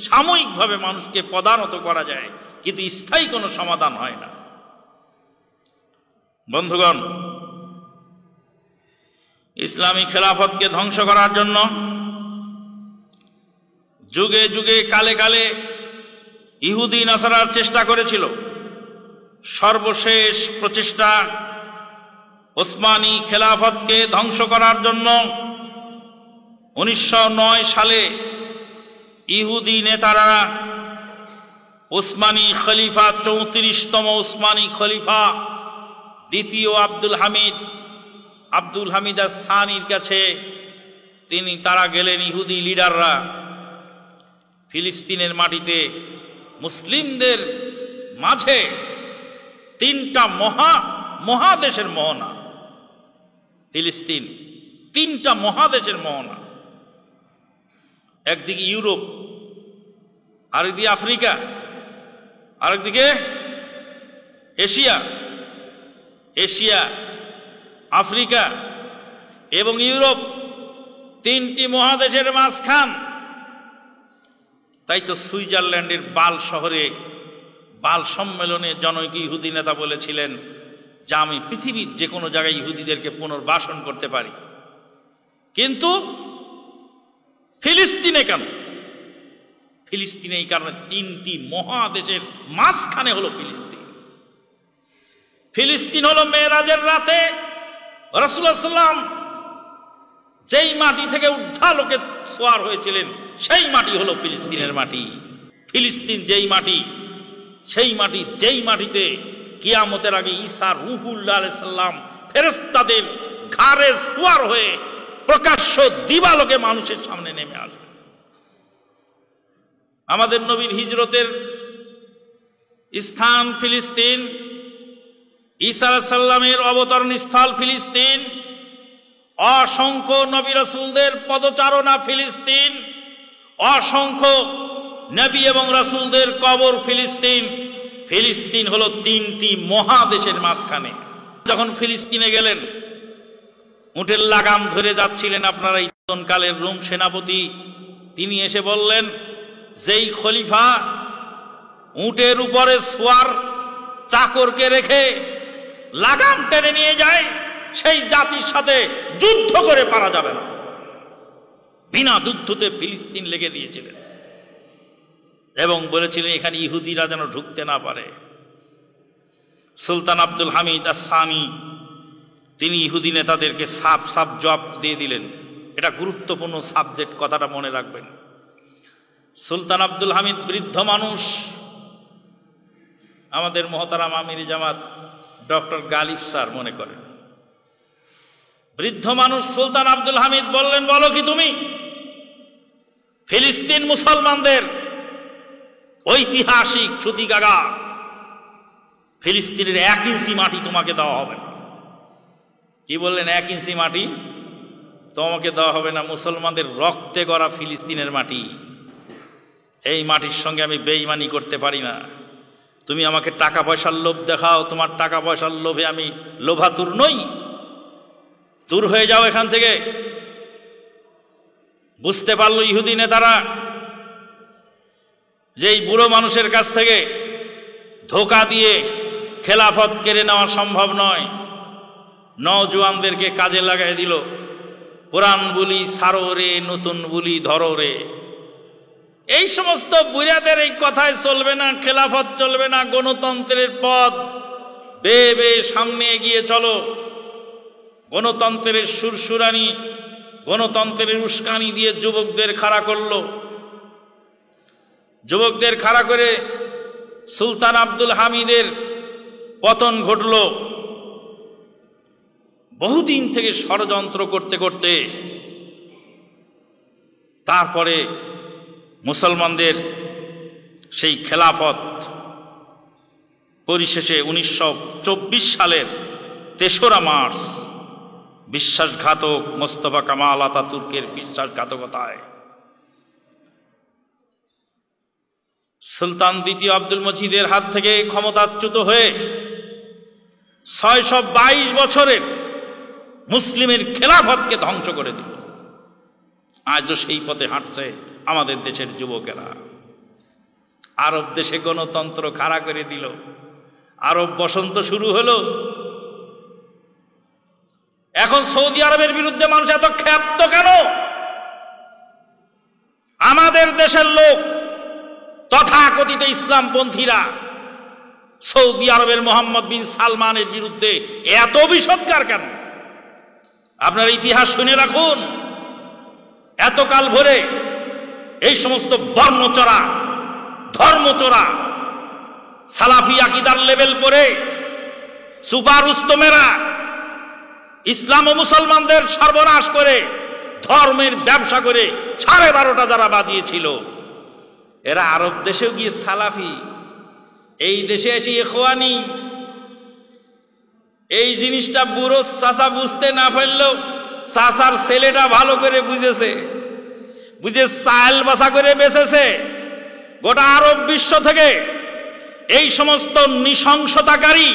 সাময়িকভাবে মানুষকে পদানত করা যায়, কিন্তু স্থায়ী কোনো সমাধান হয় না। বন্ধুগণ, ইসলামী খেলাফতকে ধ্বংস করার জন্য যুগে যুগে কালে কালে ইহুদি নাসারার চেষ্টা করেছিল। সর্বশেষ প্রচেষ্টা ওসমানী খেলাফতকে ধ্বংস করার জন্য 1909 সালে ইহুদি নেতারা ওসমানী খলিফা, 34তম ওসমানী খলিফা দ্বিতীয় আব্দুল হামিদ আস-সানির কাছে তারা গেলেন। ইহুদি লিডাররা ফিলিস্তিনের মাটিতে মুসলিমদের মাঝে তিনটা মহাদেশের মোহনা, ফিলিস্তিন তিনটা মহাদেশের মোহনা, একদিকে ইউরোপ, আরেকদিকে আফ্রিকা, আরেকদিকে এশিয়া, আফ্রিকা এবং ইউরোপ, তিনটি মহাদেশের মাঝখান। তাই তো সুইজারল্যান্ডের বাল শহরে বাল সম্মেলনে জনৈক ইহুদি নেতা বলেছিলেন যে আমি পৃথিবীর যে কোনো জায়গায় ইহুদিদেরকে পুনর্বাসন করতে পারি, কিন্তু ফিলিস্তিনে কেন? ফিলিস্তিনে এই কারণে তিনটি মহাদেশের মাঝখানে হলো ফিলিস্তিন হলো মেরাজের রাতে রাসূলুল্লাহ সাল্লাল্লাহু আলাইহি ওয়াসাল্লাম যেই মাটি থেকে ঊর্ধ্বালোকে ছোঁয়ার হয়েছিলেন সেই মাটি হলো ফিলিস্তিনের মাটি। ফিলিস্তিন যেই মাটি, সেই মাটি যেই মাটিতে কিয়ামতের আগে ঈসা রূহুল্লাহ আলাইহিস সালাম ফেরেশতাদের ঘাড়ে ছোঁয়ার হয়ে প্রকাশ্য দিবালোকে মানুষের সামনে নেমে আসবে। আমাদের নবীর হিজরতের স্থান ফিলিস্তিন, ঈসা আলাইহিস সালামের অবতরণ স্থল ফিলিস্তিন, অসংখ্য নবী রাসূলদের পদচারণা ফিলিস্তিন, অসংখ্য নবী এবং রাসূলদের কবর ফিলিস্তিন। ফিলিস্তিন হলো তিনটি মহাদেশের মাঝখানে। যখন ফিলিস্তিনে গেলেন, উটের লাগাম ধরে যাচ্ছিলেন আপনারা ইতনকালের রোম সেনাপতি, তিনি এসে বললেন, যেই খলিফা উটের উপরে সোয়ার চাকরকে রেখে লাগাম টেনে নিয়ে যায়, সেই জাতির সাথে যুদ্ধ করে পারা যাবে না। বিনা যুদ্ধতে ফিলিস্তিন লেগে দিয়েছিলেন। এবং বলেছিলেন এখানে ইহুদিরা যেন ঢুকতে না পারে। সুলতান আব্দুল হামিদ আস-সানি তিনি ইহুদি নেতাদেরকে সাফ সাফ জবাব দিয়ে দিলেন। এটা গুরুত্বপূর্ণ সাবজেক্ট, কথাটা মনে রাখবেন। সুলতান আব্দুল হামিদ বৃদ্ধ মানুষ, আমাদের মহতারাম আমির জামাত ডক্টর গালিব স্যার মনে করেন, বৃদ্ধ মানুষ। সুলতান আব্দুল হামিদ বললেন, বলো কি তুমি? ফিলিস্তিন মুসলমানদের ঐতিহাসিক ছুতিকাগা, ফিলিস্তিনের 1 ইঞ্চি মাটি তোমাকে দেওয়া হবে না। কি বললেন? 1 ইঞ্চি মাটি তোমাকে দেওয়া হবে না। মুসলমানদের রক্তে গড়া ফিলিস্তিনের মাটি, এই মাটির সঙ্গে আমি বেঈমানি করতে পারি না। তুমি আমাকে টাকা পয়সার লোভ দেখাও, তোমার টাকা পয়সার লোভে আমি লোভাতুর নই, দূর হয়ে যাও এখান থেকে। বুঝতে পারলো ইহুদি নেতারা যে এই বুড়ো মানুষের কাছ থেকে ধোঁকা দিয়ে খেলাফত কেড়ে নেওয়া সম্ভব নয়। নওজোয়ানদেরকে কাজে লাগাই দিল। পুরান বুলি সারো রে, নতুন বুলি ধরো রে। এই সমস্ত বুড়াদের এই কথায় চলবে না, খেলাফত চলবে না, গণতন্ত্রের পথ বেয়ে বেয়ে সামনে এগিয়ে চলো। গণতন্ত্রের সুরসুরানি, গণতন্ত্রের উস্কানি দিয়ে যুবকদের খাড়া করলো। যুবকদের খাড়া করে সুলতান আব্দুল হামিদের পতন ঘটল। বহুদিন থেকে ষড়যন্ত্র করতে করতে তারপরে মুসলমানদের সেই খেলাফত পরিশেষে 1924 সালের 3রা মার্চ বিশ্বাসঘাতক মোস্তফা কামাল আতাতুর্কের বিশ্বাসঘাতকতায় সুলতান দ্বিতীয় আব্দুল মজিদের হাত থেকে ক্ষমতাচ্যুত হয়ে 622 বছরের মুসলিমের খেলাফতকে ধ্বংস করে দিল। আজও সেই পথে হাঁটছে আমাদের দেশের যুবকেরা। আরব দেশে গণতন্ত্র খাড়া করে দিল, আরব বসন্ত শুরু হলো। এখন সৌদি আরবের বিরুদ্ধে মানুষ এত ক্ষাব্ধ কেন? আমাদের দেশের লোক তথাকথিত ইসলামপন্থীরা সৌদি আরবের মোহাম্মদ বিন সালমানের বিরুদ্ধে এত বিষদকার কেন? আপনারা ইতিহাস শুনে রাখুন। এতকাল ভরে এই সমস্ত বর্ণচোরা, ধর্মচোরা, সালাফি আকিদার লেভেল পরে সুপার উস্তমেরা ইসলাম ও মুসলমানদের সর্বনাশ করে ধর্মের ব্যবসা করে 12.5টা যারা বাজিয়েছিল, এরা আরব দেশেও গিয়ে সালাফি, এই দেশে এসে ইখওয়ানি। এই জিনিসটা বুড়ো চাচা বুঝতে না পারলেও চাচার ছেলেটা ভালো করে বুঝেছে, বুঝে চাল বাসা করে বেঁচেছে। গোটা আরব বিশ্ব থেকে এই সমস্ত নৃশংসতাকারী,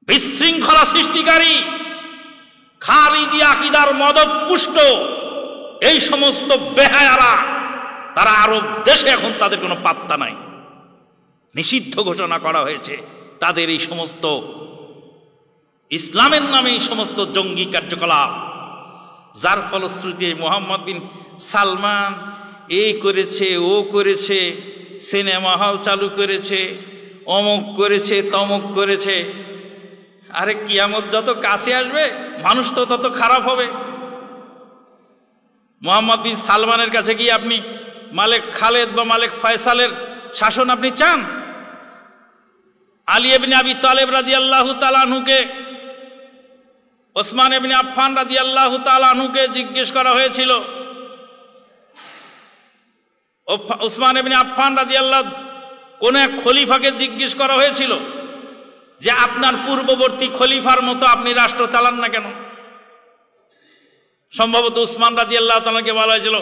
বিশৃঙ্খলা সৃষ্টিকারী, খারিজি আকিদার মদত পুষ্ট এই সমস্ত বেহায়ারা, তারা আরব দেশে এখন তাদের কোনো পাত্তা নাই। নিষিদ্ধ ঘোষণা করা হয়েছে তাদের এই সমস্ত ইসলামের নামে এই সমস্ত জঙ্গি কার্যকলাপ, যার ফলশ্রুতি মোহাম্মদ বিন সালমান এই করেছে, ও করেছে, সিনেমা হল চালু করেছে, অমুক করেছে, তমুক করেছে। আরে কিয়ামত যত কাছে আসবে মানুষ তো তত খারাপ হবে। মোহাম্মদ বিন সালমানের কাছে গিয়ে আপনি মালেক খালেদ বা মালেক ফয়সালের শাসন আপনি চান? আলী ইবনে আবি তালেব রাদিয়াল্লাহু তাআলা আনহুকে, ওসমান ইবনে আফফান রাদিয়াল্লাহু তাআলা আনহুকে জিজ্ঞেস করা হয়েছিল, ওসমান ইবনে আফফান রাদিয়াল্লাহু কোন এক খলিফাকে জিজ্ঞেস করা হয়েছিল যে আপনার পূর্ববর্তী খলিফার মতো আপনি রাষ্ট্র চালান না কেন? সম্ভবত উসমান রাদিয়াল্লাহু তাআলাকে বলা হয়েছিল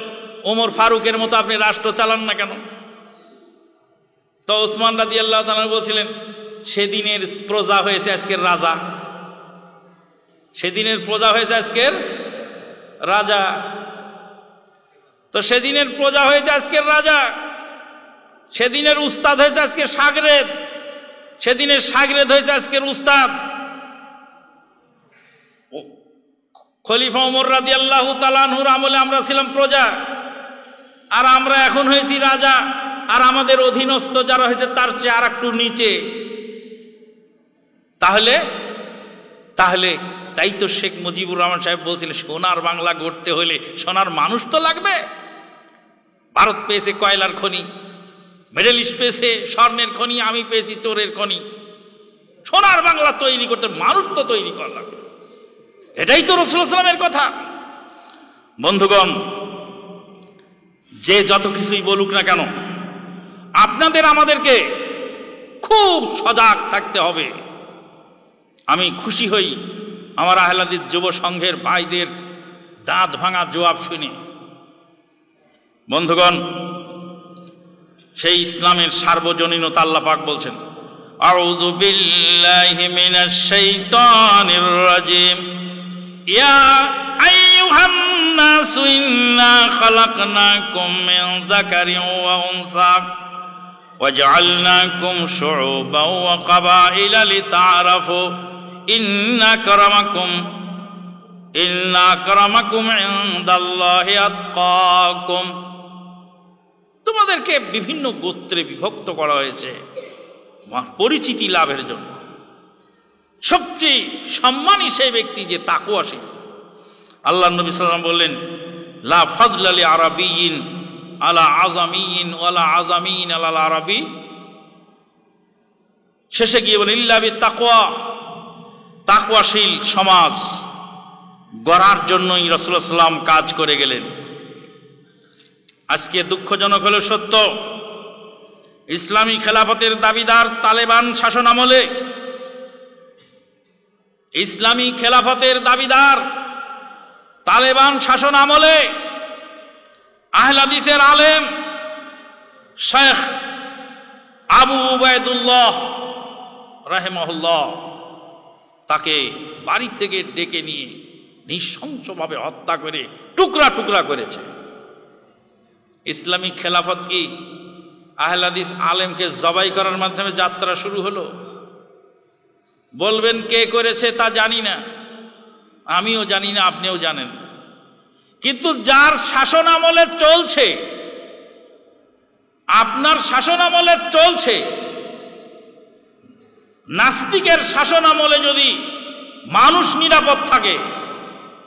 ওমর ফারুকের মতো আপনি রাষ্ট্র চালান না কেন? তো উসমান রাদিয়াল্লাহু তাআলা বলছিলেন সেদিনের প্রজা হয়েছে আজকের রাজা, সেদিনের প্রজা হয়েছে আজকের রাজা। তো সেদিনের প্রজা হয়েছে আজকের রাজা, সেদিনের উস্তাদ হয়েছে আজকের শাগরেদ, সেদিনের শাগরেদ হয়েছে আজকের উস্তাদ। খলিফা ওমর রাদিয়াল্লাহু তাআলা আনহুর আমলে আমরা ছিলাম প্রজা, আর আমরা এখন হয়েছি রাজা, আর আমাদের অধীনস্থ যারা হয়েছে তার চেয়ে আর একটু নিচে। তাহলে তাহলে তাই তো শেখ মুজিবুর রহমান সাহেব বলছিলেন, সোনার বাংলা গড়তে হলে সোনার মানুষ তো লাগবে। ভারত পেয়েছে কয়লার খনি, মিডল ইস্ট পেয়েছে স্বর্ণের খনি, আমি পেয়েছি চোরের খনি। সোনার বাংলা তৈরি করতে মানুষ তো তৈরি করা লাগবে। এটাই তো রাসূলুল্লাহ সাল্লাল্লাহু আলাইহি ওয়াসাল্লামের কথা। বন্ধুগণ, যে যত কিছুই বলুক না কেন, আপনাদের আমাদেরকে খুব সজাগ থাকতে হবে। আমি খুশি হই আমার আহলে হাদিস যুব সংঘের ভাইদের দাঁত ভাঙা জবাব শুনে। বন্ধুগণ, সেই ইসলামের সার্বজনীনতা আল্লাহ পাক বলছেন, আউযু বিল্লাহি মিনাশ শাইতানির রাজিম, ইয়া আইয়ুহান নাসু ইন্না খালাকনাকুম মিন যাকারিন ওয়া উনসা ওয়াজআলনাকুম শুউবান ওয়া ক্বাবাইলা লিতা'আরাফু ইন্না আকরামাকুম ইনদাল্লাহি আতকাকুম। তোমাদেরকে বিভিন্ন গোত্রে বিভক্ত করা হয়েছে পরিচিতি লাভের জন্য। সবচেয়ে সম্মানী সেই ব্যক্তি যে তাকওয়াশীল। আল্লাহ নবী সাল্লাল্লাহু আলাইহি ওয়াসাল্লাম বললেন, লা ফাযলা লি আরাবিয়্যিন আলা আযামিয়্যিন ওয়ালা আযামিয়্যিন আলা আরাবি। শেষে গিয়ে বলেন, ইল্লা বিত্তাকওয়া। তাকওয়াশীল সমাজ গড়ার জন্যই রাসূলুল্লাহ সাল্লাল্লাহু আলাইহি ওয়াসাল্লাম কাজ করে গেলেন। আজকে দুঃখজনক হলো সত্য, ইসলামী খেলাফতের দাবিদার তালেবান শাসন আমলে, ইসলামী খেলাফতের দাবিদার তালেবান শাসন আমলে আহলে হাদিসের আলেম শেখ আবু উবাইদুল্লাহ রাহিমাহুল্লাহ তাকে বাড়ি থেকে ডেকে নিয়ে নৃশংসভাবে হত্যা করে টুকরা টুকরা করেছে। ইসলামী খেলাফত কি আহলে হাদিস আলেমকে জবাই করার মাধ্যমে যাত্রা শুরু হলো? বলবেন কে করেছে তা জানি না, আমিও জানি না, আপনিও জানেন না। কিন্তু যার শাসন আমলে চলছে, আপনার শাসন আমলে চলছে, নাস্তিকের শাসন আমলে যদি মানুষ নিরাপদ থাকে,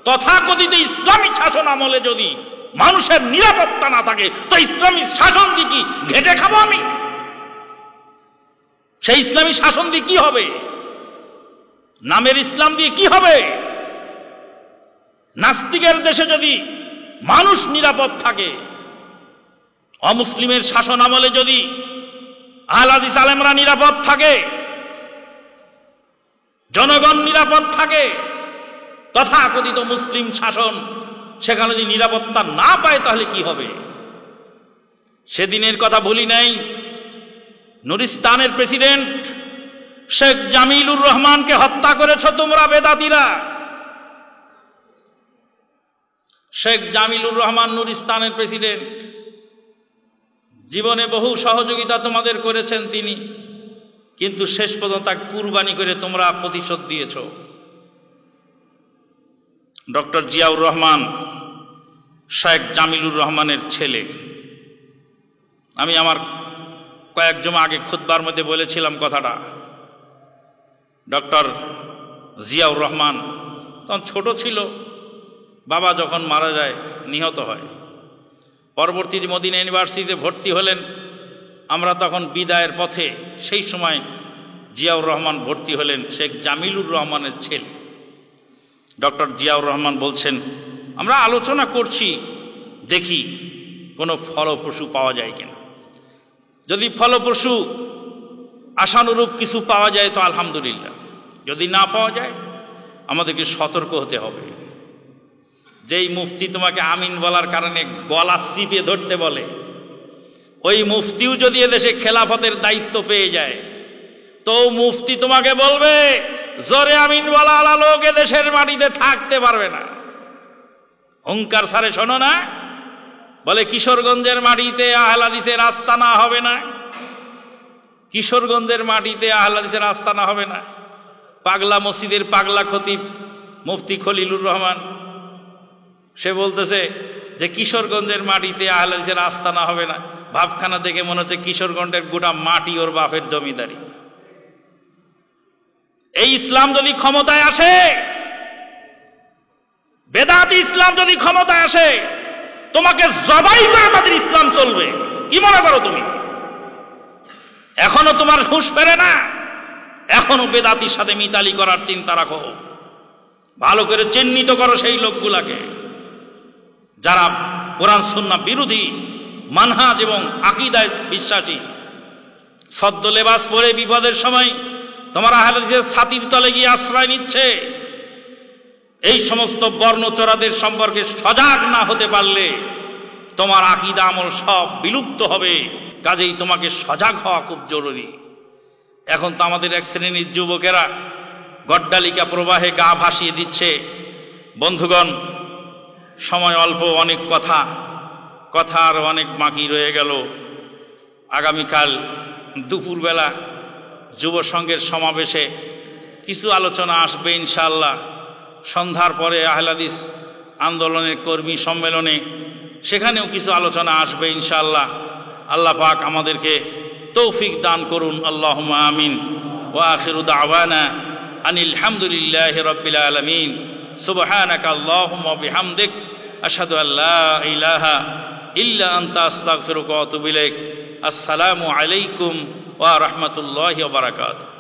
তথাকথিত ইসলামী শাসন আমলে যদি মানুষের নিরাপত্তা না থাকে, তো ইসলামী শাসন দিয়ে কি ঘেটে খাবো আমি? সেই ইসলামী শাসন দিয়ে কি হবে? নামের ইসলাম দিয়ে কি হবে? নাস্তিকের দেশে যদি মানুষ নিরাপদ থাকে, অমুসলিমের শাসন আমলে যদি আহলে হাদিস আলেমরা নিরাপদ থাকে, জনগণ নিরাপদ থাকে, তথাকথিত মুসলিম শাসন সেখানে যদি নিরাপত্তা না পায় তাহলে কি হবে? সেদিনের কথা ভুলি নাই, নুরিস্তানের প্রেসিডেন্ট শেখ জামিলুর রহমানকে হত্যা করেছ তোমরা বেদাতীরা। শেখ জামিলুর রহমান নুরিস্তানের প্রেসিডেন্ট, জীবনে বহু সহযোগিতা তোমাদের করেছেন তিনি, কিন্তু শেষ পর্যন্ত তাকে কুরবানি করে তোমরা প্রতিশোধ দিয়েছ। ডক্টর জিয়াউর রহমান শেখ জামিলুর রহমানের ছেলে। আমি আমার কয়েক জমা আগে খুতবার মধ্যে বলেছিলাম কথাটা। ডক্টর জিয়াউর রহমান তখন ছোট ছিল, বাবা যখন মারা যায় নিহত হয়। পরবর্তীতে মদিনা ইউনিভার্সিটিতে ভর্তি হলেন, আমরা তখন বিদায়ের পথে। সেই সময় জিয়াউর রহমান ভর্তি হলেন শেখ জামিলুর রহমানের ছেলে। ডক্টর জিয়াউর রহমান বলছেন, আমরা আলোচনা করছি, দেখি কোনো ফলপ্রসূ পাওয়া যায় কিনা। যদি ফলপ্রসূ আশানুরূপ কিছু পাওয়া যায় তো আলহামদুলিল্লাহ, যদি না পাওয়া যায় আমাদেরকে সতর্ক হতে হবে। যেই মুফতি তোমাকে আমিন বলার কারণে গলা চিপে ধরতে বলে, ওই মুফতিও যদি এদেশে খেলাফতের দায়িত্ব পেয়ে যায় তো মুফতি তোমাকে বলবে জোরে আমিন বলা লোক এদেশের মাটিতে থাকতে পারবে না। হুঙ্কার সারে শোনো না, বলে কিশোরগঞ্জের মাটিতে আহলে হাদিসের আস্তানা হবে না, কিশোরগঞ্জের মাটিতে আহলে হাদিসের আস্তানা হবে না। পাগলা মসজিদের পাগলা খতিব মুফতি খলিলুর রহমান, সে বলতেছে যে কিশোরগঞ্জের মাটিতে আহলে হাদিসের আস্তানা হবে না, ভাবখানা দেখে মনে হচ্ছে কিশোরগঞ্জের গোটা মাটি ওর বাপের জমিদারি। এই ইসলাম যদি ক্ষমতায় আসে, বেদাতি ইসলাম যদি ক্ষমতায় আসে, তোমাকে জবাই করে তাদের ইসলাম চলবে। কি মনে করো তুমি? এখনো তোমার হুঁশ ফেরে না? এখনো বেদাতির সাথে মিতালি করার চিন্তা রাখো? ভালো করে চিহ্নিত করো সেই লোকগুলাকে যারা কোরআন সুন্নাহ বিরোধী মানহাজ এবং আকীদায় বিশ্বাসী। সদ্য লেবাস পরে বিপদের সময় তোমার আহলে হাদিসের ছাতির তলে গিয়ে আশ্রয় নিচ্ছে। এই সমস্ত বর্ণচোরাদের সম্পর্কে সজাগ না হতে পারলে তোমার আকীদা আমল সব বিলুপ্ত হবে। কাজেই তোমাকে সজাগ হওয়া খুব জরুরি। এখন তো আমাদের এক শ্রেণীর যুবকেরা গড্ডালিকা প্রবাহে গা ভাসিয়ে দিচ্ছে। বন্ধুগণ, সময় অল্প, অনেক কথা আর অনেক বাকি রয়ে গেল। আগামীকাল দুপুরবেলা যুব সংঘের সমাবেশে কিছু আলোচনা আসবে ইনশাআল্লাহ। সন্ধ্যার পরে আহলে হাদিস আন্দোলনের কর্মী সম্মেলনে সেখানেও কিছু আলোচনা আসবে ইনশাআল্লাহ। আল্লাহ পাক আমাদেরকে তৌফিক দান করুন। আল্লাহুম্মা আমিন। ওয়া আখিরু দাওয়ানা আনিল হামদুলিল্লাহি রাব্বিল আলামিন। সুবহানাকা আল্লাহুম্মা ওয়া বিহামদিক আশহাদু আল্লা ইলাহা ইল্লা আনতা আস্তাগফিরুকা ওয়া আতুবু ইলাইক। আসসালামু আলাইকুম ওয়া রাহমাতুল্লাহি ওয়া বারাকাতুহু।